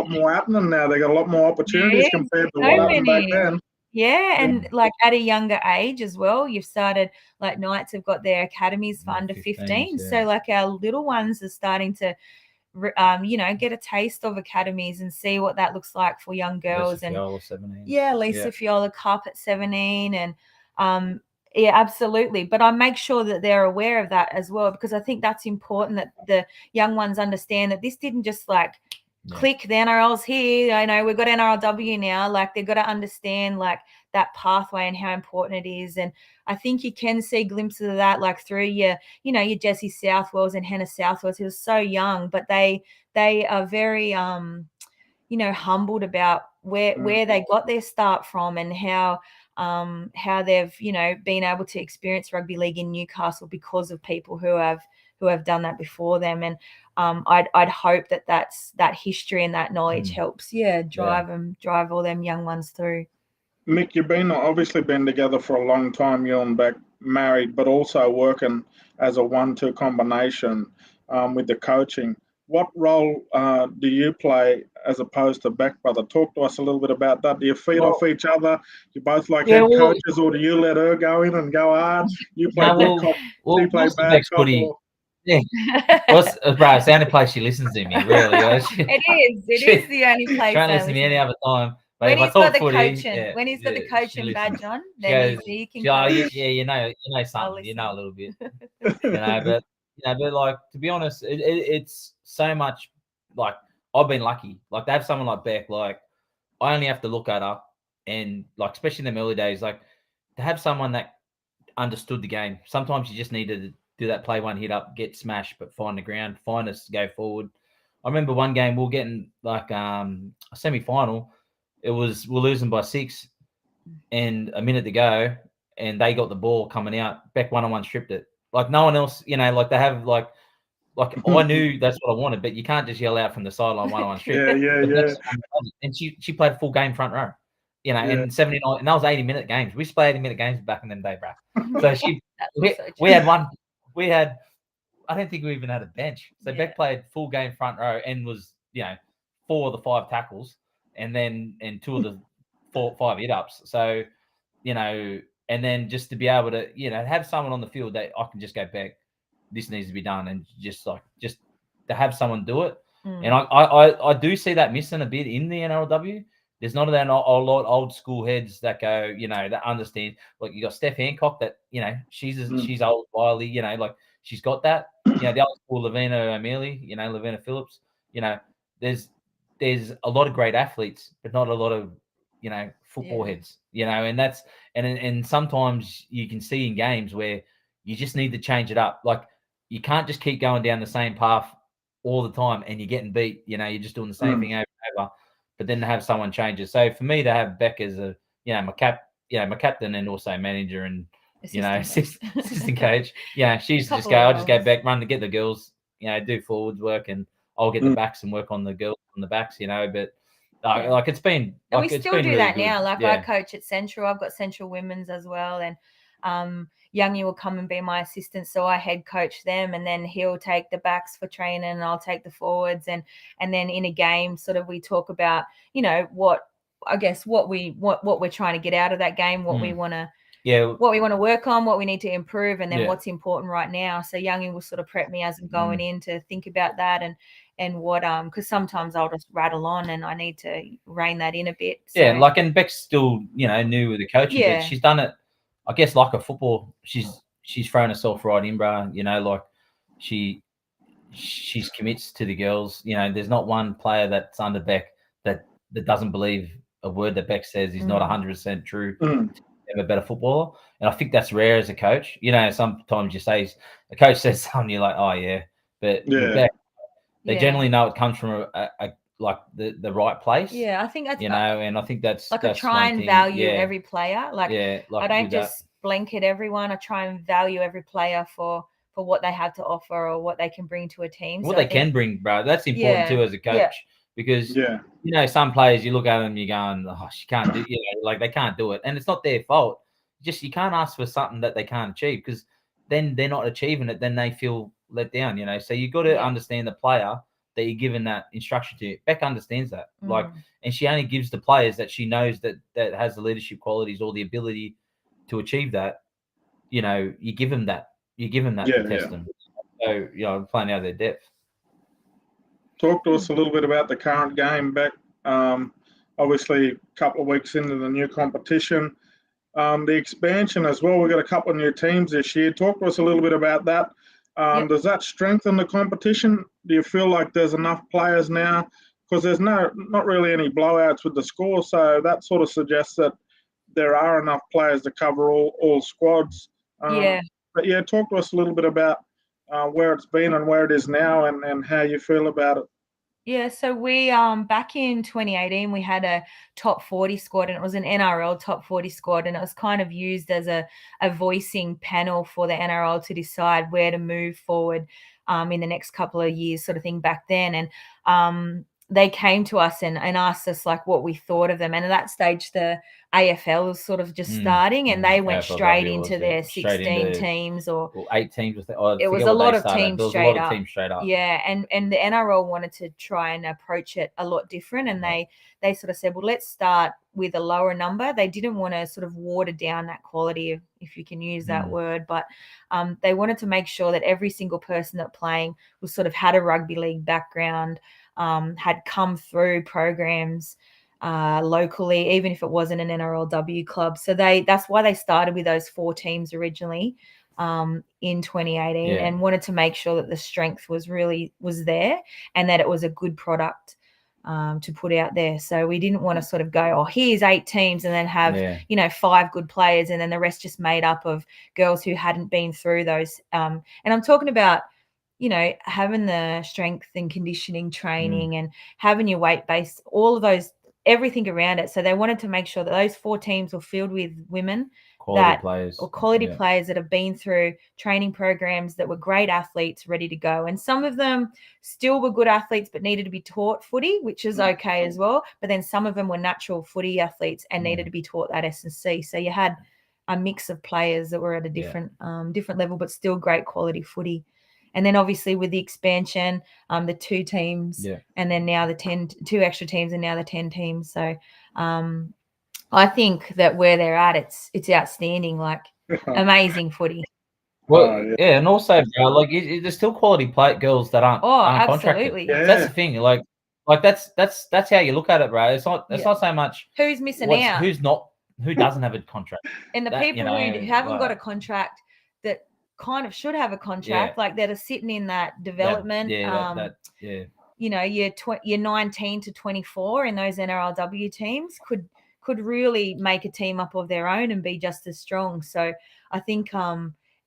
more happening now. They got a lot more opportunities compared to what happened back then. Yeah, and like at a younger age as well, you've started, like Knights have got their academies for under 15. So like our little ones are starting to, get a taste of academies and see what that looks like for young girls. Lisa Fiala, 17. Lisa Fiala Cup at 17. And absolutely. But I make sure that they're aware of that as well, because I think that's important, that the young ones understand that this didn't just like click, the NRL's here. I know we've got NRLW now. Like, they've got to understand like that pathway and how important it is. And I think you can see glimpses of that, like through your Jessie Southwells and Hannah Southwells, who was so young, but they are very humbled about where they got their start from, and how they've been able to experience rugby league in Newcastle because of people who have done that before them. And I'd hope that history and that knowledge helps drive all them young ones through. Mick, you've obviously been together for a long time, you and Beck, married, but also working as a 1-2 combination with the coaching. What role do you play as opposed to Beck, brother? Talk to us a little bit about that. Do you feed off each other? You both like head coaches, or do you let her go in and go hard? You play good cop, she play bad cop. Yeah, bro, it's the only place she listens to me, really. It is the only place. Can't listen to me any other time. But when he's got the footy, when he's got the coaching badge on, then he can. You know something, you know a little bit, but like, to be honest, it's so much. Like, I've been lucky, like, to have someone like Beck. Like, I only have to look at her, and like, especially in the early days, like, to have someone that understood the game. Sometimes you just need to do that play one hit up, get smashed, but find the ground, find us to go forward. I remember one game we were getting like a semi-final. We're losing by 6 and a minute to go, and they got the ball coming out. Beck 1-on-1 stripped it. Like, no one else, like, they have like I knew that's what I wanted, but you can't just yell out from the sideline 1-on-1 strip. Yeah. And she played full game front row. And 79, and that was 80-minute games. We used to play 80-minute games back in them day, bro. So we had I don't think we even had a bench. So Beck played full game front row and was, 4 of the 5 tackles, and 2 of the 5 hit ups. So, and then just to be able to, have someone on the field that I can just go, Beck, this needs to be done, and just to have someone do it. And I do see that missing a bit in the NRLW. There's not that old school heads that go, that understand. Like, you got Steph Hancock that, she's old, wily, like, she's got that. The old school Lavina O'Mealy, Lavina Phillips. There's a lot of great athletes, but not a lot of, football heads. And that's and sometimes you can see in games where you just need to change it up. Like, you can't just keep going down the same path all the time and you're getting beat. You're just doing the same thing over and over. But then to have someone change it. So for me to have Beck as a, my captain and also manager and, assistant coach. She's just go, I'll just go back, run to get the girls, do forwards work, and I'll get the backs and work on the girls on the backs, but like, it's been, and like, we still do really that good. now. Like, I coach at Central. I've got Central Women's as well, and Youngie will come and be my assistant, so I head coach them, and then he'll take the backs for training and I'll take the forwards, and then in a game sort of we talk about what we're trying to get out of that game, what we want to work on, what we need to improve, and then what's important right now. So Youngie will sort of prep me as I'm going in to think about that, what because sometimes I'll just rattle on and I need to rein that in a bit. So. Yeah, and Beck's still, new with the coaching, but she's done it, I guess, like a football. She's thrown herself right in, bro. Like she's commits to the girls. There's not one player that's under Beck that doesn't believe a word that Beck says is not 100% true. A better footballer, and I think that's rare as a coach. Sometimes you say a coach says something, you're like, oh yeah, but with Beck, they generally know it comes from a like the right place. Yeah, I think that's and I think that's like that's I try and value every player. Like I don't just blanket everyone. I try and value every player for what they have to offer or what they can bring to a team. What they can bring, bro. That's important too as a coach because some players you look at them, you're going, oh, she can't do, like they can't do it, and it's not their fault. Just you can't ask for something that they can't achieve because then they're not achieving it. Then they feel let down. So you got to understand the player that you're giving that instruction to. Beck understands that, and she only gives the players that she knows that has the leadership qualities or the ability to achieve that. You give them that. You give them that to test them. So playing out of their depth. Talk to us a little bit about the current game, Beck. Obviously, a couple of weeks into the new competition, the expansion as well. We've got a couple of new teams this year. Talk to us a little bit about that. Does that strengthen the competition? Do you feel like there's enough players now? Because there's not really any blowouts with the score, so that sort of suggests that there are enough players to cover all squads. But talk to us a little bit about where it's been and where it is now, and how you feel about it. Yeah, so we back in 2018 we had a top 40 squad, and it was an NRL top 40 squad, and it was kind of used as a voicing panel for the NRL to decide where to move forward in the next couple of years, sort of thing back then. And they came to us and asked us like what we thought of them. And at that stage, the AFL was sort of just starting, and they went straight into their 16 teams or 8 teams. It was a lot of teams straight up. Yeah, and the NRL wanted to try and approach it a lot different, and they sort of said, well, let's start with a lower number. They didn't want to sort of water down that quality, if you can use that word, but they wanted to make sure that every single person that playing was sort of had a rugby league background, had come through programs locally, even if it wasn't an NRLW club. So that's why they started with those 4 teams originally in 2018 and wanted to make sure that the strength was there and that it was a good product to put out there. So we didn't want to sort of go, oh, here's 8 teams and then have 5 good players and then the rest just made up of girls who hadn't been through those. And I'm talking about having the strength and conditioning training and having your weight base, all of those, everything around it. So they wanted to make sure that those 4 teams were filled with women, quality players that have been through training programs, that were great athletes, ready to go. And some of them still were good athletes but needed to be taught footy, which is okay as well. But then some of them were natural footy athletes and needed to be taught that S&C. So you had a mix of players that were at a different level, but still great quality footy. And then obviously with the expansion, the 2 teams and then now the 2 extra teams and now the 10 teams. So I think that where they're at, it's outstanding, like amazing footy. Well, and also, bro, there's still quality girls that aren't absolutely. contracted. That's the thing. Like that's how you look at it, bro. It's not so much who's missing out, who doesn't have a contract, and the people who haven't got a contract that kind of should have a contract, like that are sitting in that development. You're 19 to 24 in those NRLW teams could really make a team up of their own and be just as strong. So I think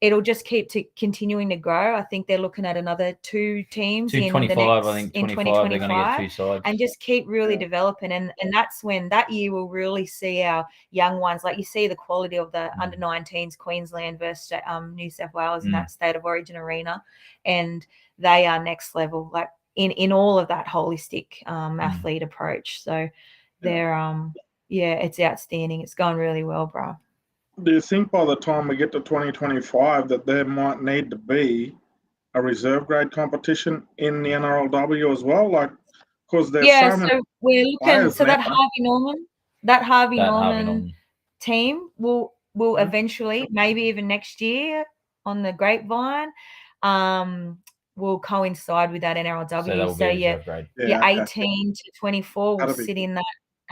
it'll just keep continuing to grow. I think they're looking at another 2 teams in 2025. They're going to get 2 sides and just keep really developing. And that's when that year we'll really see our young ones. Like you see the quality of the under 19s, Queensland versus New South Wales in that State of Origin arena. And they are next level, like in all of that holistic athlete approach. So they're it's outstanding. It's gone really well, bro. Do you think by the time we get to 2025 that there might need to be a reserve grade competition in the NRLW as well? Like, because there's so many we're looking. So that Harvey Norman team will eventually, maybe even next year, on the grapevine, will coincide with that So NRLW. that will So be a reserve grade. your okay. 18 to 24 will That'll be sit good. in that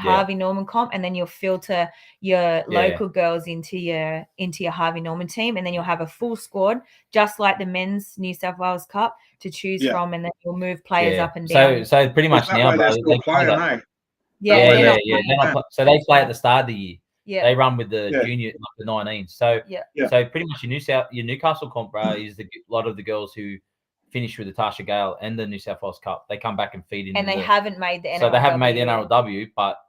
Yeah. Harvey Norman comp, and then you'll filter your local girls into your Harvey Norman team, and then you'll have a full squad, just like the men's New South Wales Cup, to choose Yeah. from, and then you'll move players Yeah. up and down. So pretty Well, much that now, way they're bro, still they play playing, that. eh? Yeah, way they're they're not Yeah. playing. They're not, so they play at the start of the year. Yeah. They run with the Yeah. junior, like the 19. So Yeah. Yeah. so pretty much your Newcastle comp, bro, is a lot of the girls who finish with the Tasha Gale and the New South Wales Cup. They come back and feed into And they haven't made the NRLW. So they haven't made the yet. NRLW, but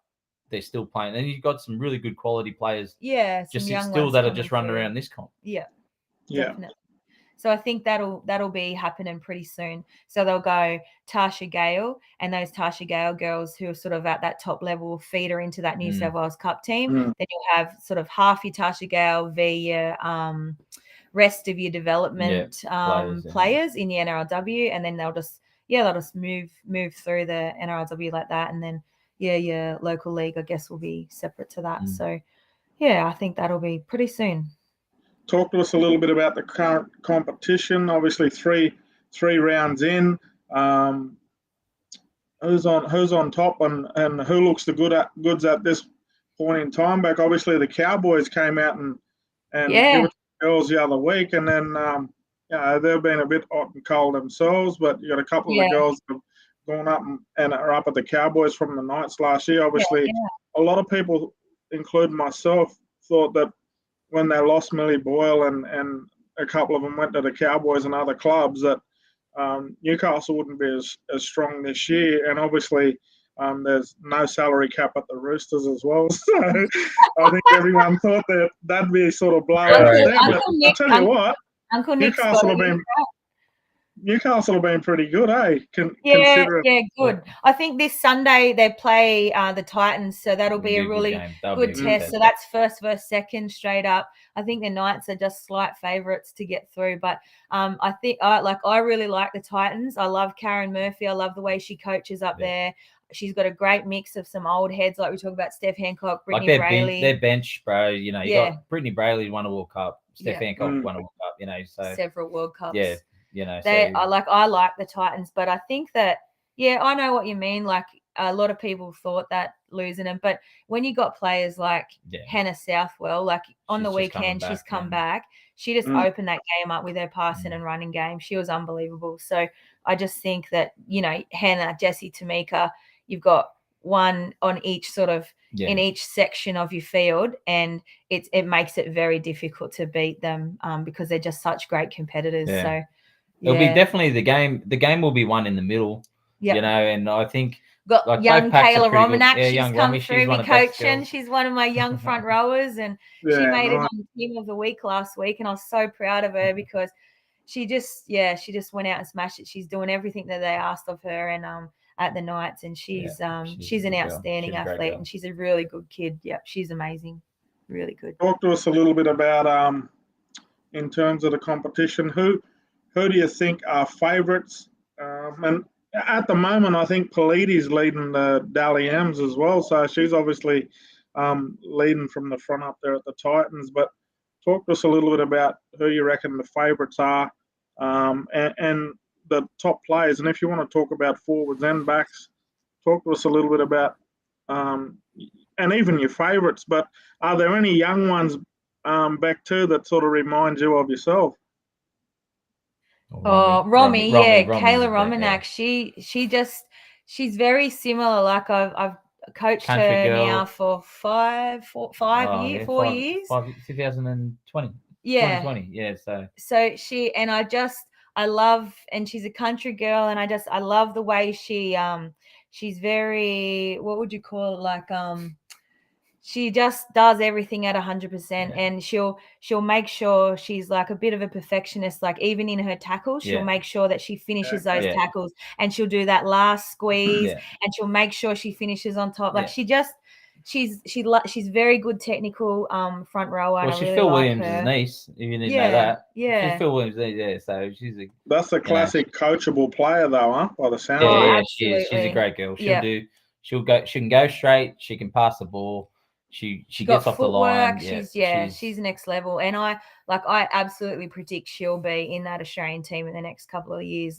they're still playing. And you've got some really good quality players. Yeah, Just some young still ones that are coming just running through. around this comp. Yeah, Yeah. definitely. So I think that'll be happening pretty soon. So they'll go Tasha Gale, and those Tasha Gale girls who are sort of at that top level feeder into that New South Wales Cup team. Mm. Then you'll have sort of half your Tasha Gale via rest of your development players in the NRLW, and then they'll just move through the NRLW like that, and then your local league, I guess, will be separate to that. So yeah, I think that'll be pretty soon. Talk to us a little bit about the current competition. Obviously, three rounds in. Who's on top and who looks the goods at this point in time? Back obviously the Cowboys came out and give it to the girls the other week, and then they've been a bit hot and cold themselves. But you got a couple of the girls that have gone up and are up at the Cowboys from the Knights last year. Obviously, a lot of people, including myself, thought that when they lost Millie Boyle and a couple of them went to the Cowboys and other clubs, that Newcastle wouldn't be as strong this year. And obviously, there's no salary cap at the Roosters as well. So I think everyone thought that that'd be sort of blown out there. But I'll tell you what, Newcastle have been pretty good, eh? Yeah, good. I think this Sunday they play the Titans, so that'll be a really good test. So that's first versus second straight up. I think the Knights are just slight favourites to get through, but I think I really like the Titans. I love Karen Murphy. I love the way she coaches up there. She's got a great mix of some old heads, like we talk about Steph Hancock, Brittany Brayley. Their bench, bro. You got Brittany Brayley won a World Cup. Steph Hancock won a World Cup. So several World Cups. Yeah. I like the Titans, but I think that I know what you mean. Like a lot of people thought that losing them, but when you got players like Hannah Southwell, like on the weekend she's come back, she just opened that game up with her passing and running game. She was unbelievable. So I just think that Hannah, Jessie, Tamika, you've got one on each sort of in each section of your field, and it makes it very difficult to beat them because they're just such great competitors. So. It'll be definitely the game. The game will be won in the middle, and I think got young Kayla Romanak. She's come through me coaching. She's one of my young front rowers, and she made it on the team of the week last week, and I was so proud of her because she just went out and smashed it. She's doing everything that they asked of her, and at the Knights, and she's an outstanding athlete, and she's a really good kid. Yep, she's amazing, really good. Talk to us a little bit about in terms of the competition. Who do you think are favourites? And at the moment, I think Polides leading the Dally M's as well. So she's obviously leading from the front up there at the Titans. But talk to us a little bit about who you reckon the favourites are and the top players. And if you want to talk about forwards and backs, talk to us a little bit about and even your favourites. But are there any young ones back too that sort of remind you of yourself? Romy, Kayla Romanak. She's very similar. Like I've coached her now for 4 years. 2020. Yeah. 2020. Yeah. So I love, and she's a country girl, and I love the way she's very, what would you call it? Like she just does everything at 100%, and she'll make sure she's like a bit of a perfectionist. Like even in her tackles, she'll make sure that she finishes those tackles, and she'll do that last squeeze, and she'll make sure she finishes on top. Like she's very good technical front rower. Well, and she's really Phil like Williams' her. niece. If you didn't know that, she's Phil Williams' niece. So that's a classic coachable player, though, huh? By the sound of it. She is. She's a great girl. She can go straight. She can pass the ball. she She's gets got off the line. footwork. She's next level. And I absolutely predict she'll be in that Australian team in the next couple of years.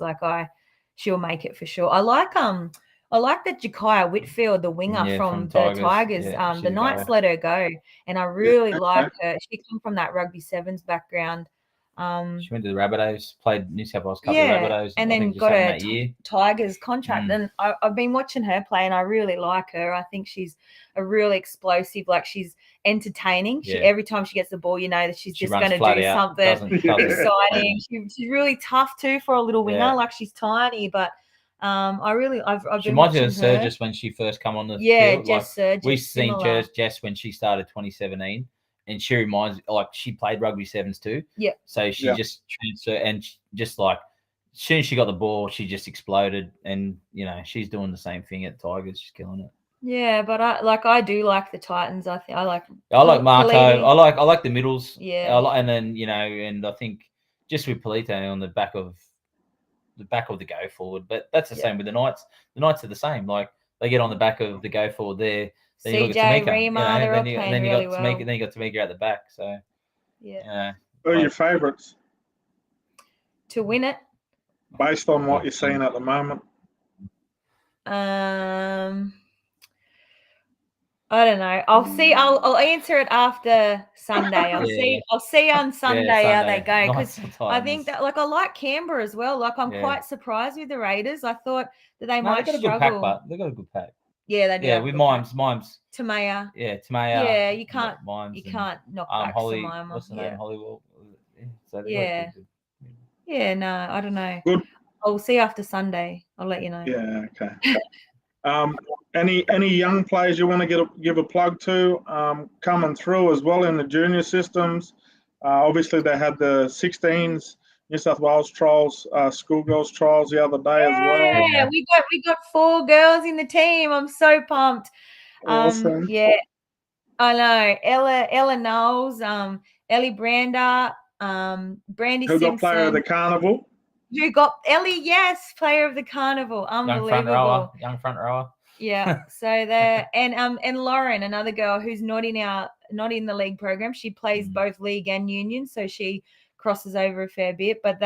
She'll make it for sure. I like that Jakaya Whitfield, the winger from the Tigers. The Knights let her go, and I really like her. She came from that rugby sevens background. She went to the Rabbitohs, played New South Wales Cup of Rabbitohs, and then got a Tigers contract. And I've been watching her play, and I really like her. I think she's a really explosive. She's entertaining. Every time she gets the ball, that she's just going to do something exciting. She's really tough too for a little winger. She's tiny, but I've she been might watching have Surges when she first come on the field. Jess Surges. We've seen Jess when she started 2017. And she reminds she played rugby sevens too. Yeah. So she just transferred, and just as soon as she got the ball, she just exploded. And she's doing the same thing at Tigers. She's killing it. Yeah, but I do like the Titans. I like Marto. I like the middles. Yeah. And then and I think just with Polito on the back of the go forward, but that's the same with the Knights. The Knights are the same. They get on the back of the go forward there. Then you look at Tamika, Rima, they're all playing really well. Then you got Tamika at the back. So who are your favourites to win it? Based on what you're seeing at the moment. I don't know. I'll see. I'll answer it after Sunday. I'll see on Sunday how they go, because I think that I like Canberra as well. I'm quite surprised with the Raiders. I thought that they might struggle. They got a good pack. Yeah, they do. Yeah, with Mimes. Tamaya. Yeah, Tamaya. Yeah, you can't knock back Holly. Tamaya. What's the name? Hollywood. Yeah, no, I don't know. Good. I'll see after Sunday. I'll let you know. Yeah, okay. Any young players you want to give a plug to coming through as well in the junior systems? Obviously, they had the 16s New South Wales trials, schoolgirls trials the other day as well. Yeah, we got 4 girls in the team. I'm so pumped. Awesome. Yeah, I know. Ella Knowles, Ellie Brander, Brandy Who Simpson. got player of the carnival? You got Ellie, yes, player of the carnival. Unbelievable. Young front rower. Yeah. So there, and Lauren, another girl who's not in the league program. She plays both league and union, so she crosses over a fair bit. But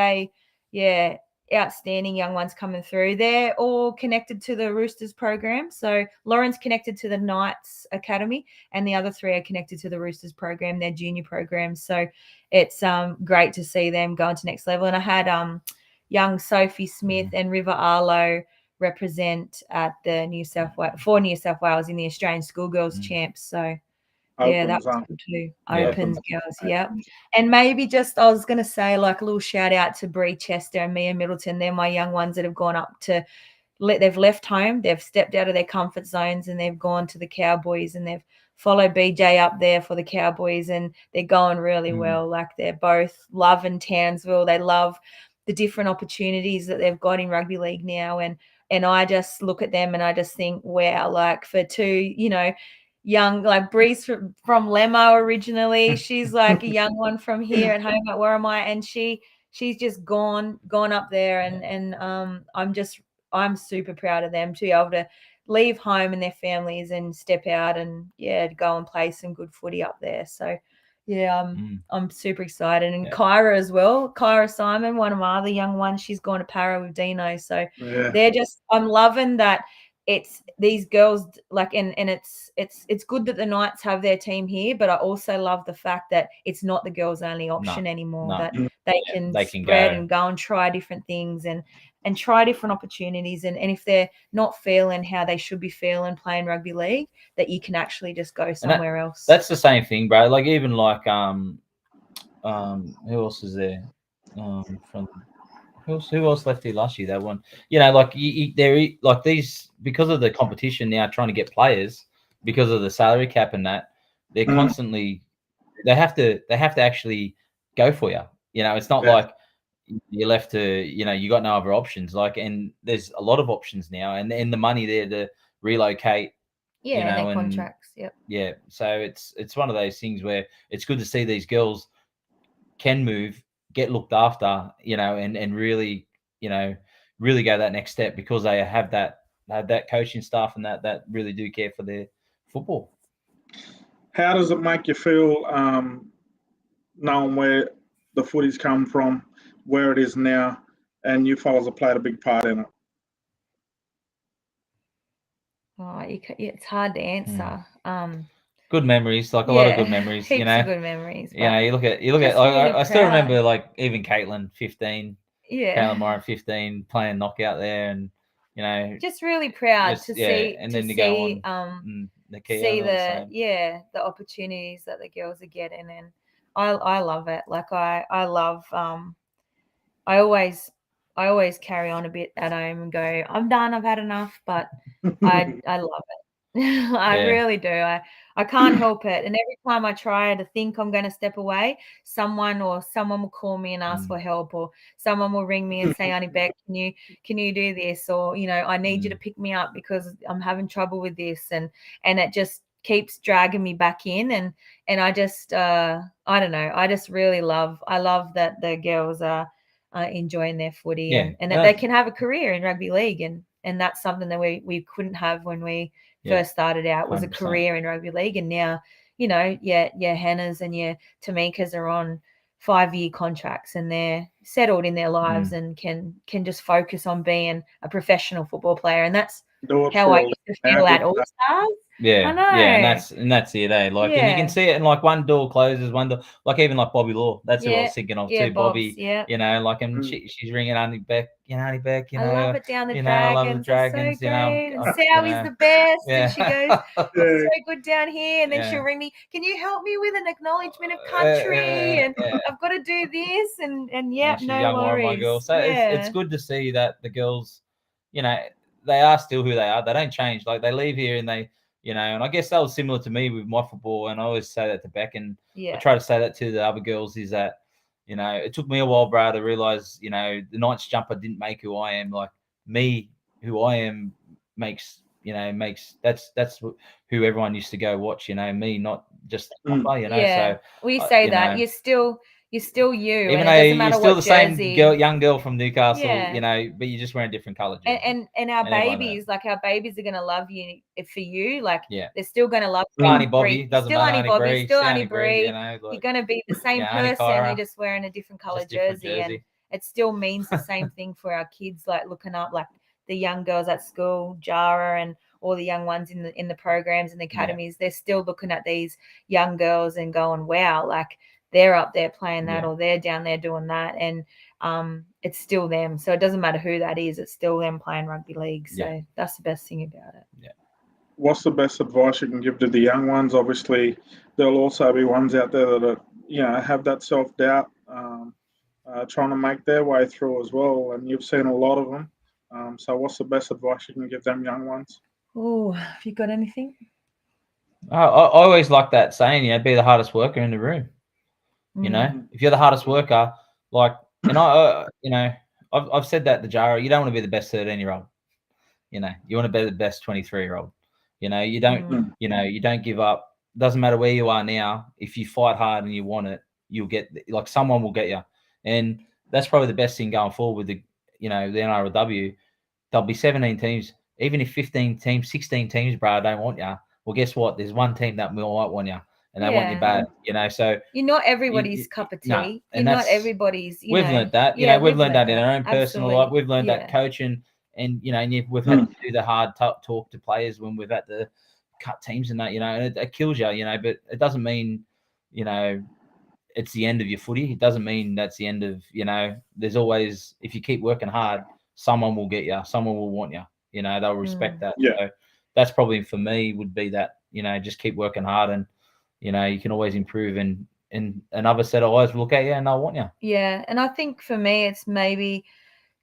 outstanding young ones coming through. They're all connected to the Roosters program. So Lauren's connected to the Knights Academy, and the other 3 are connected to the Roosters program, their junior program. So it's great to see them go into next level. And I had young Sophie Smith and River Arlo represent at the New South Wales in the Australian Schoolgirls Champs. So that was good too. Opens girls, yeah. And maybe I was going to say a little shout out to Bree Chester and Mia Middleton. They're my young ones that have gone up they've left home, they've stepped out of their comfort zones, and they've gone to the Cowboys, and they've followed BJ up there for the Cowboys, and they're going really well. They're both loving Townsville. They love the different opportunities that they've got in rugby league now. And I just look at them and I just think, wow, for 2, young, Breeze from Lemo originally. She's a young one from here at home at Warramai, and she's just gone up there, and I'm super proud of them to be able to leave home and their families and step out and go and play some good footy up there. So I'm super excited. And Kyra as well. Kyra Simon, one of my other young ones, she's gone to Para with Dino. So they're I'm loving that it's these girls and it's good that the Knights have their team here, but I also love the fact that it's not the girls only option anymore, that they can spread and go and try different things and try different opportunities. And if they're not feeling how they should be feeling playing rugby league, that you can actually just go somewhere else. That's the same thing, bro. Even who else is there? Who else left here last year? That one, they're these, because of the competition now, trying to get players because of the salary cap and that, they're constantly they have to actually go for you. It's not like you're left to you got no other options. And there's a lot of options now, and the money there to relocate. And their contracts. Yep. Yeah, so it's one of those things where it's good to see these girls can move, get looked after, and really, really go that next step, because they have that coaching staff and that really do care for their football. How does it make you feel knowing where the footy's come from, where it is now, and you fellas have played a big part in it? Oh, it's hard to answer. Good memories, like a lot of good memories. Heaps of good memories. You know, you look at just like, really I still remember proud. like even Caitlin 15, Yeah, Caitlin Moran 15 playing knockout there, and you know, just really proud to see and then to go on the key see the the opportunities that the girls are getting, and I love it. Like I love I always carry on a bit at home and go, I'm done, I've had enough, but I love it. I really do. I can't help it. And every time I try to think I'm going to step away, someone will call me and ask for help, or someone will ring me and say, Auntie Beck, can you do this? Or, I need you to pick me up because I'm having trouble with this. And it just keeps dragging me back in. And I just, I don't know. I just really love that the girls are enjoying their footy and that they can have a career in rugby league. And that's something that we couldn't have when we first started out, was 100%. A career in rugby league. And now, your Hannahs and your Tamikas are on 5-year contracts and they're settled in their lives and can just focus on being a professional football player. And that's how I used to feel at All Stars. Yeah, I know. Yeah, and that's it, eh? Like, and you can see it in like one door closes, one door, like even like Bobby Law. That's who I was thinking of too, Bobby. Yeah. Like, and she's ringing Auntie Beck. Auntie Beck. I love it down the Dragons. I love the Dragons. So great. And Sowie's the best. And she goes, it's so good down here. And then she'll ring me. Can you help me with an acknowledgement of country? And I've got to do this. And no worries. My girl. So it's good to see that the girls, they are still who they are. They don't change. Like, they leave here and they. And I guess that was similar to me with my football. And I always say that to Beck, and I try to say that to the other girls, is that, it took me a while, bro, to realize, the Knights jumper didn't make who I am. Like, me, who I am makes that's who everyone used to go watch, me, not just jumper, So we say that you're still you, even and though it doesn't matter you're still what the jersey. same young girl from Newcastle, but you're just wearing different colour jerseys. And our babies, our babies are gonna love you for you. Like, they're still gonna love you. Auntie Bobby, doesn't still matter. Auntie Bobby, still Auntie Bree. Like, you're gonna be the same person. You're just wearing a different colour jersey, and it still means the same thing for our kids. Like, looking up like the young girls at school, Jara, and all the young ones in the programs and the academies. They're still looking at these young girls and going, wow, like, they're up there playing that, or they're down there doing that, and it's still them. So it doesn't matter who that is; it's still them playing rugby league. So that's the best thing about it. Yeah. What's the best advice you can give to the young ones? Obviously, there'll also be ones out there that are, have that self-doubt, trying to make their way through as well. And you've seen a lot of them. So what's the best advice you can give them young ones? Oh, have you got anything? I always like that saying, be the hardest worker in the room. If you're the hardest worker, like, and I've said that to Jara, you don't want to be the best 13-year-old. You want to be the best 23-year-old. You don't, you don't give up. Doesn't matter where you are now. If you fight hard and you want it, you'll get, like, someone will get you. And that's probably the best thing going forward with the NRLW. There'll be 17 teams. Even if 15 teams, 16 teams, bro, don't want you. Well, guess what? There's one team that will want you. And they want you bad, so you're not everybody's cup of tea. No, you're not everybody's. We've learned that. We've learned that in our own personal life. We've learned that coaching, and we've had to do the hard talk to players when we've had to cut teams and that. And it kills you. But it doesn't mean it's the end of your footy. It doesn't mean that's the end of There's always, if you keep working hard, someone will get you. Someone will want you. They'll respect that. Yeah. So that's probably for me would be that. Just keep working hard and. You can always improve, and another set of eyes will look at you and they'll want you. Yeah, and I think for me, it's maybe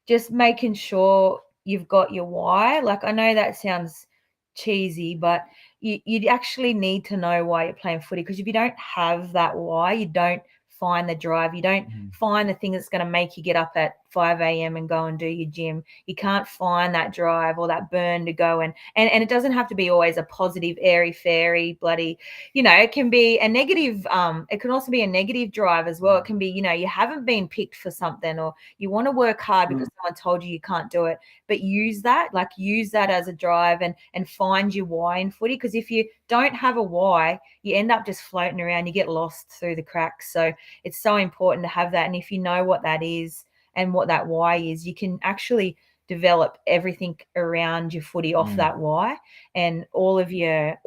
just making sure you've got your why. Like, I know that sounds cheesy, but you actually need to know why you're playing footy, because if you don't have that why, you don't find the drive, you don't find the thing that's going to make you get up at 5 a.m. and go and do your gym. You can't find that drive or that burn to go and it doesn't have to be always a positive, airy fairy, bloody, it can be a negative. It can also be a negative drive as well. It can be, you haven't been picked for something, or you want to work hard because someone told you can't do it, but use that as a drive and find your why in footy. Because if you don't have a why, you end up just floating around, you get lost through the cracks. So it's so important to have that. And if you know what that is and what that why is, you can actually develop everything around your footy off that why, and all of your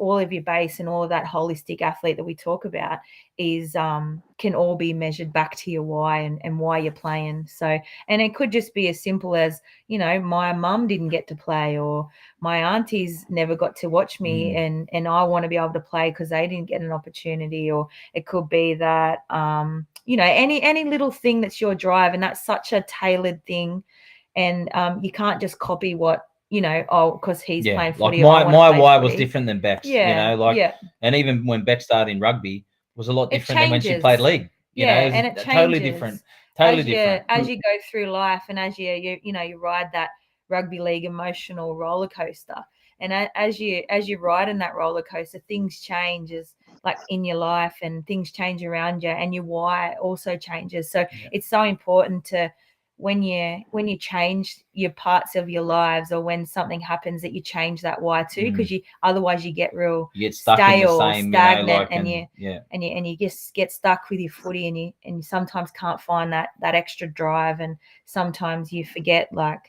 base and all of that holistic athlete that we talk about is can all be measured back to your why and why you're playing. So, and it could just be as simple as, my mum didn't get to play, or my aunties never got to watch me and I want to be able to play because they didn't get an opportunity. Or it could be that any little thing that's your drive, and that's such a tailored thing. And you can't just copy what, because he's playing footy. Like my why was different than Beck's, and even when Beck started in rugby, was a lot different than when she played league. And it changes. Totally different. Different. As you go through life, and as you ride that rugby league emotional roller coaster, and as you ride in that roller coaster, things change like in your life, and things change around you, and your why also changes. So it's so important to, when you change your parts of your lives, or when something happens, that you change that why too, because otherwise you get real stuck stale, in the same, stagnant, and you just get stuck with your footy, and you sometimes can't find that extra drive, and sometimes you forget why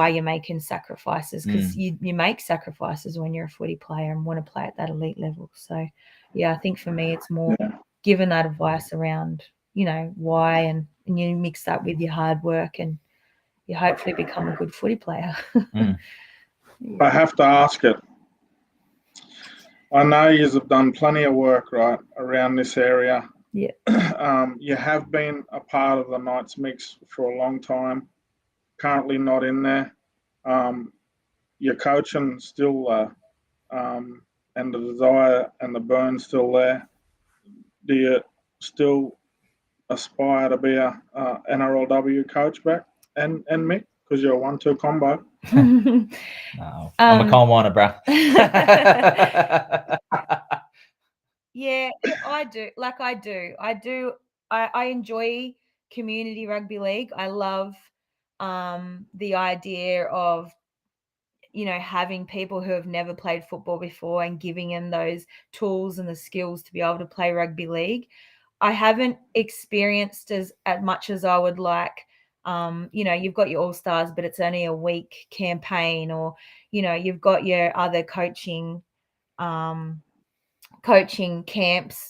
you're making sacrifices, because you make sacrifices when you're a footy player and want to play at that elite level. So I think for me it's more giving that advice around why, and you mix that with your hard work, and you hopefully become a good footy player. I have to ask it. I know you have done plenty of work right around this area. Yeah. You have been a part of the Knights mix for a long time. Currently not in there. Your coaching still, and the desire and the burn still there. Do you still aspire to be a NRLW coach back and Mick, because you're a 1-2 combo? No, I'm a coal miner, bro. Yeah, I do. I enjoy community rugby league. I love the idea of having people who have never played football before and giving them those tools and the skills to be able to play rugby league. I haven't experienced as much as I would like. You've got your All-Stars, but it's only a week campaign, or you've got your other coaching camps,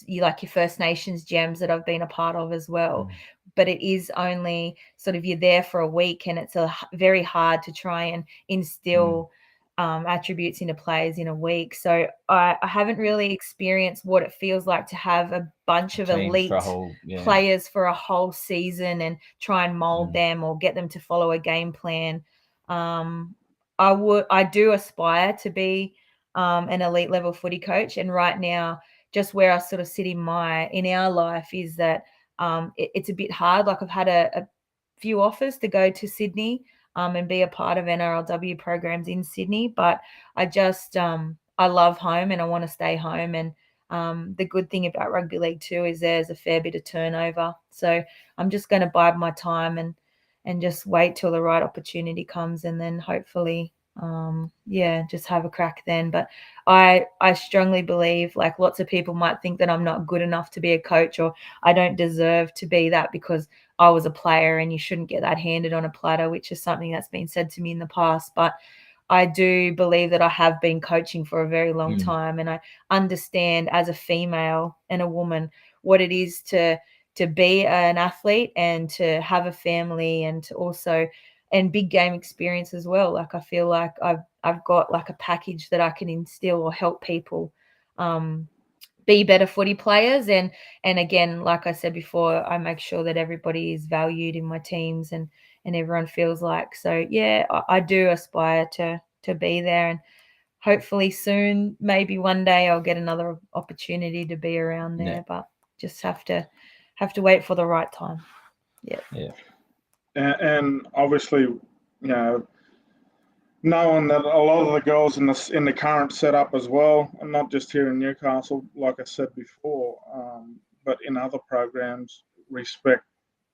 like your First Nations gems that I've been a part of as well. But it is only sort of, you're there for a week, and it's very hard to try and instill attributes into players in a week. So I haven't really experienced what it feels like to have a bunch of elite players for a whole season and try and mold them or get them to follow a game plan. I do aspire to be an elite level footy coach, and right now, just where I sort of sit in our life is that it's a bit hard. Like, I've had a few offers to go to Sydney and be a part of NRLW programs in Sydney, but I just I love home and I want to stay home. And the good thing about rugby league too is there's a fair bit of turnover, so I'm just going to bide my time and just wait till the right opportunity comes, and then hopefully just have a crack then. But I strongly believe, like, lots of people might think that I'm not good enough to be a coach, or I don't deserve to be that because I was a player, and you shouldn't get that handed on a platter, which is something that's been said to me in the past. But I do believe that I have been coaching for a very long time, and I understand as a female and a woman what it is to be an athlete and to have a family, and to also and big game experience as well. Like, I feel like I've got like a package that I can instill or help people be better footy players. And again, like I said before, I make sure that everybody is valued in my teams, and everyone feels like. So yeah, I do aspire to be there, and hopefully soon, maybe one day, I'll get another opportunity to be around there. But just have to wait for the right time. Yeah. and obviously, knowing that a lot of the girls in the current setup as well, and not just here in Newcastle, like I said before, but in other programs, respect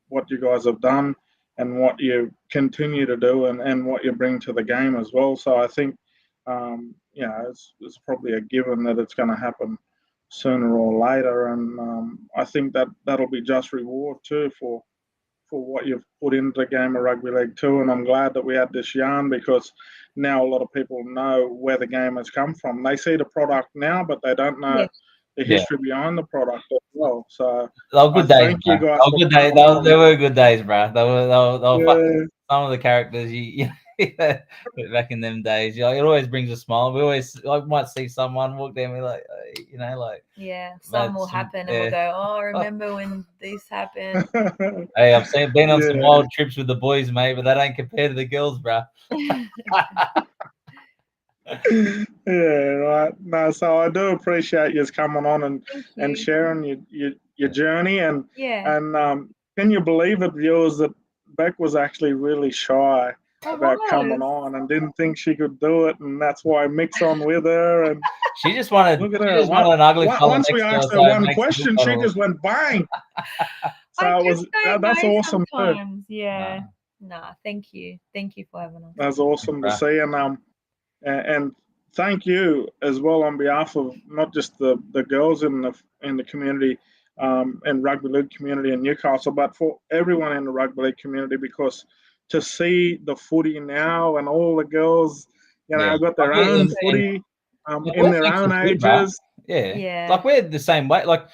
what you guys have done and what you continue to do and what you bring to the game as well. So I think, it's probably a given that it's going to happen sooner or later, and I think that'll be just reward too for what you've put into the game of rugby league too. And I'm glad that we had this yarn because now a lot of people know where the game has come from. They see the product now, but they don't know the Yeah. history behind the product as well. So They were good days, thank you bro. guys They were for good days. coming on. They were good days, bro. They were Yeah, some of the characters back in them days. It always brings a smile. We always might see someone walk down, we like, some will happen, and we'll go, oh, remember when this happened? Hey, I've been on some Yeah. wild trips with the boys, mate, but that ain't compared to the girls, bro. Yeah, right. No, so I do appreciate you coming on Thank and you. sharing your journey and Yeah. can you believe it, viewers, that Beck was actually really shy I about coming was. on and didn't think she could do it, and that's why Mick's on with her. And She just wanted, look at her. an ugly fella Once we next to her, asked her so it one makes it question, look she better. just went bang. So I it just was don't that's know awesome too. sometimes. Yeah. Nah, thank you. Thank you for having us. That's awesome to Right. see, and thank you as well on behalf of not just the girls in the community and rugby league community in Newcastle, but for everyone in the rugby league community, because to see the footy now and all the girls, got their own footy in their own ages. Yeah. Like we're the same way. Like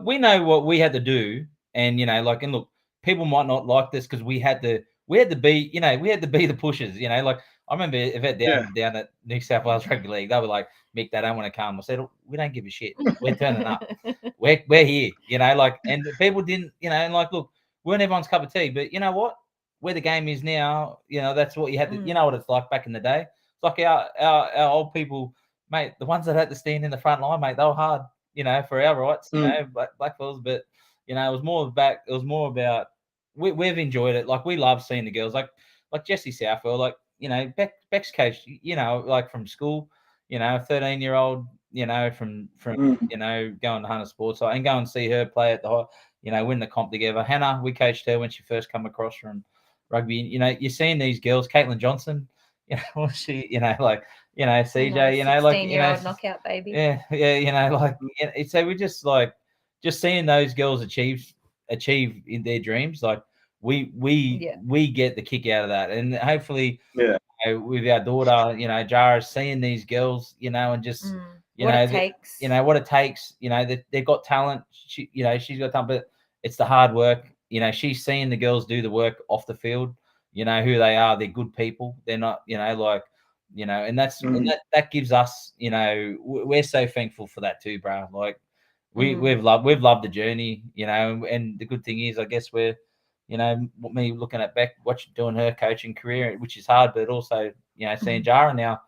we know what we had to do, and and look, people might not like this because we had to be, we had to be the pushers. Like I remember Yvette down at New South Wales Rugby League, they were like, Mick, they don't want to come. I said, we don't give a shit. We're turning up. We're here. And people didn't, and look, weren't everyone's cup of tea, but you know what? Where the game is now, that's what you had to. You know what it's like back in the day. It's like our old people, mate, the ones that had to stand in the front line, mate, they were hard, for our rights, black fellas. But it was more about we've enjoyed it. Like we love seeing the girls, like Jessie Southwell, like Beck's coach, like from school, 13-year-old, from going to Hunter Sports and go and see her play at the win the comp together. Hannah, we coached her when she first come across from rugby. You're seeing these girls, Caitlin Johnson, she, CJ, like 16-year-old knockout baby. Yeah, so we just seeing those girls achieve in their dreams, like we get the kick out of that, and hopefully with our daughter, Jara, seeing these girls, and just what it takes. what it takes, they've got talent. She's got talent, but it's the hard work. She's seeing the girls do the work off the field. Who they are. They're good people. They're not, and that's and that gives us, we're so thankful for that too, bro. Like we've loved the journey, and the good thing is, I guess we're, me looking at Beck, doing her coaching career, which is hard, but also, seeing Jara now,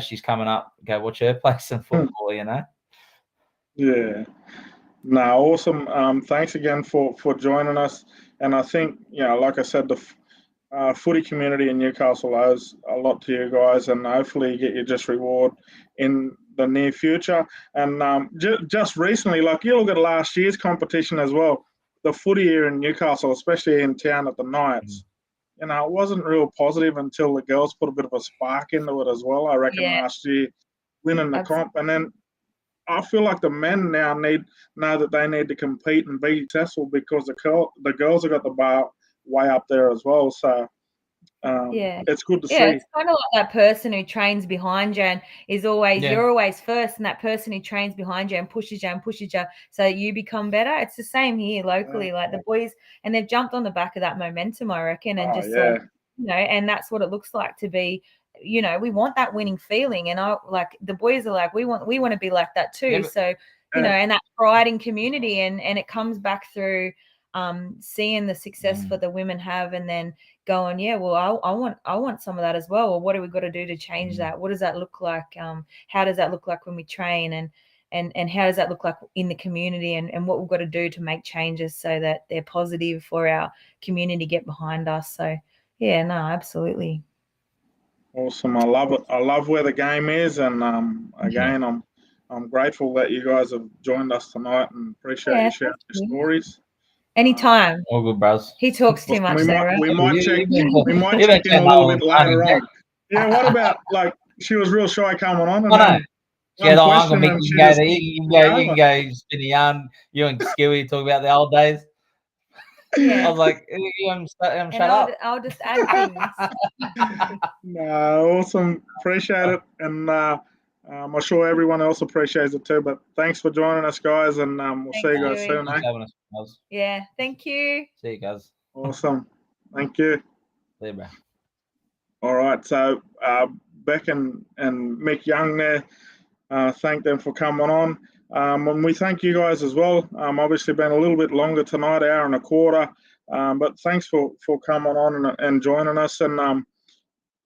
she's coming up, go watch her play some football, Yeah. No, awesome. Thanks again for joining us. And I think, like I said, the footy community in Newcastle owes a lot to you guys, and hopefully you get your just reward in the near future. And just recently, like you look at last year's competition as well, the footy here in Newcastle, especially in town at the Knights, it wasn't real positive until the girls put a bit of a spark into it as well, I reckon, last year, winning the comp. And then I feel like the men now know that they need to compete and be successful because the girls have got the bar way up there as well. So it's good to see. It's kind of like that person who trains behind you and is always you're always first, and that person who trains behind you and pushes you so that you become better. It's the same here locally, like the boys, and they've jumped on the back of that momentum, I reckon, and and that's what it looks like to be. We want that winning feeling, and the boys are like, we want to be like that too. So and that pride in community, and it comes back through seeing the success for the women have, and then going, I want some of that as well. Or what do we got to do to change that? What does that look like? How does that look like when we train? and how does that look like in the community, and what we've got to do to make changes so that they're positive for our community, get behind us. So yeah, no, absolutely. Awesome. I love it. I love where the game is, and again, I'm grateful that you guys have joined us tonight, and appreciate you sharing your stories. Anytime. All good, bros. He talks too much, we though, right? might check You've been in a little bit later on. on. Yeah. What about, like, she was real shy coming on, and Oh, no. one Yeah, question, Uncle Mick, and you she can go just there. You can go spin a yarn. You and Skewy talk about the old days. Yeah. I was like, shut up. I'll just add things. No, awesome. Appreciate it, and I'm sure everyone else appreciates it too. But thanks for joining us, guys, and we'll see you guys soon. Thanks for having us, guys. Yeah, thank you. See you guys. Awesome. Thank you. See you, bro. All right. So Beck and Mick Young there, thank them for coming on. And we thank you guys as well. Obviously been a little bit longer tonight, hour and a quarter. But thanks for coming on and joining us. And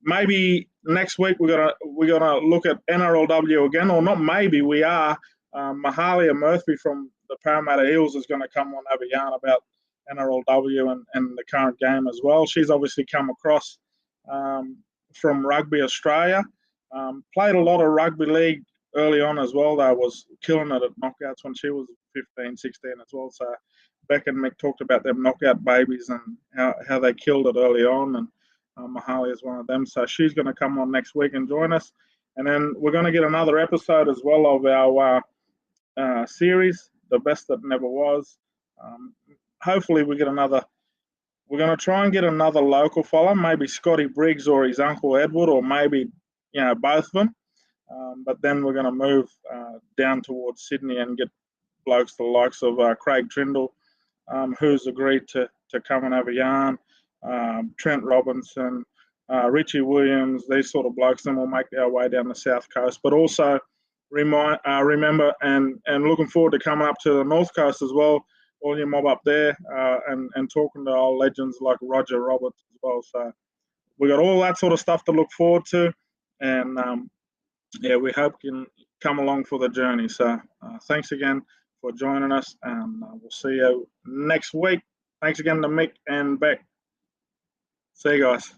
maybe next week we're gonna look at NRLW again, or not maybe, we are. Mahalia Murphy from the Parramatta Eels is going to come on, have a yarn about NRLW and the current game as well. She's obviously come across from Rugby Australia. Played a lot of rugby league early on as well, though. Was killing it at knockouts when she was 15, 16 as well. So Beck and Mick talked about them knockout babies and how they killed it early on. And Mahalia is one of them. So she's going to come on next week and join us. And then we're going to get another episode as well of our series, The Best That Never Was. Hopefully we get another. We're going to try and get another local fella, maybe Scotty Briggs or his uncle Edward, or maybe both of them. But then we're going to move down towards Sydney and get blokes the likes of Craig Trindle, who's agreed to come and have a yarn. Trent Robinson, Richie Williams, these sort of blokes. Then we'll make our way down the south coast. But also remember and looking forward to coming up to the north coast as well. All your mob up there and talking to old legends like Roger Roberts as well. So we got all that sort of stuff to look forward to. And we hope you can come along for the journey. So thanks again for joining us, and we'll see you next week. Thanks again to Mick and Beck. See you guys.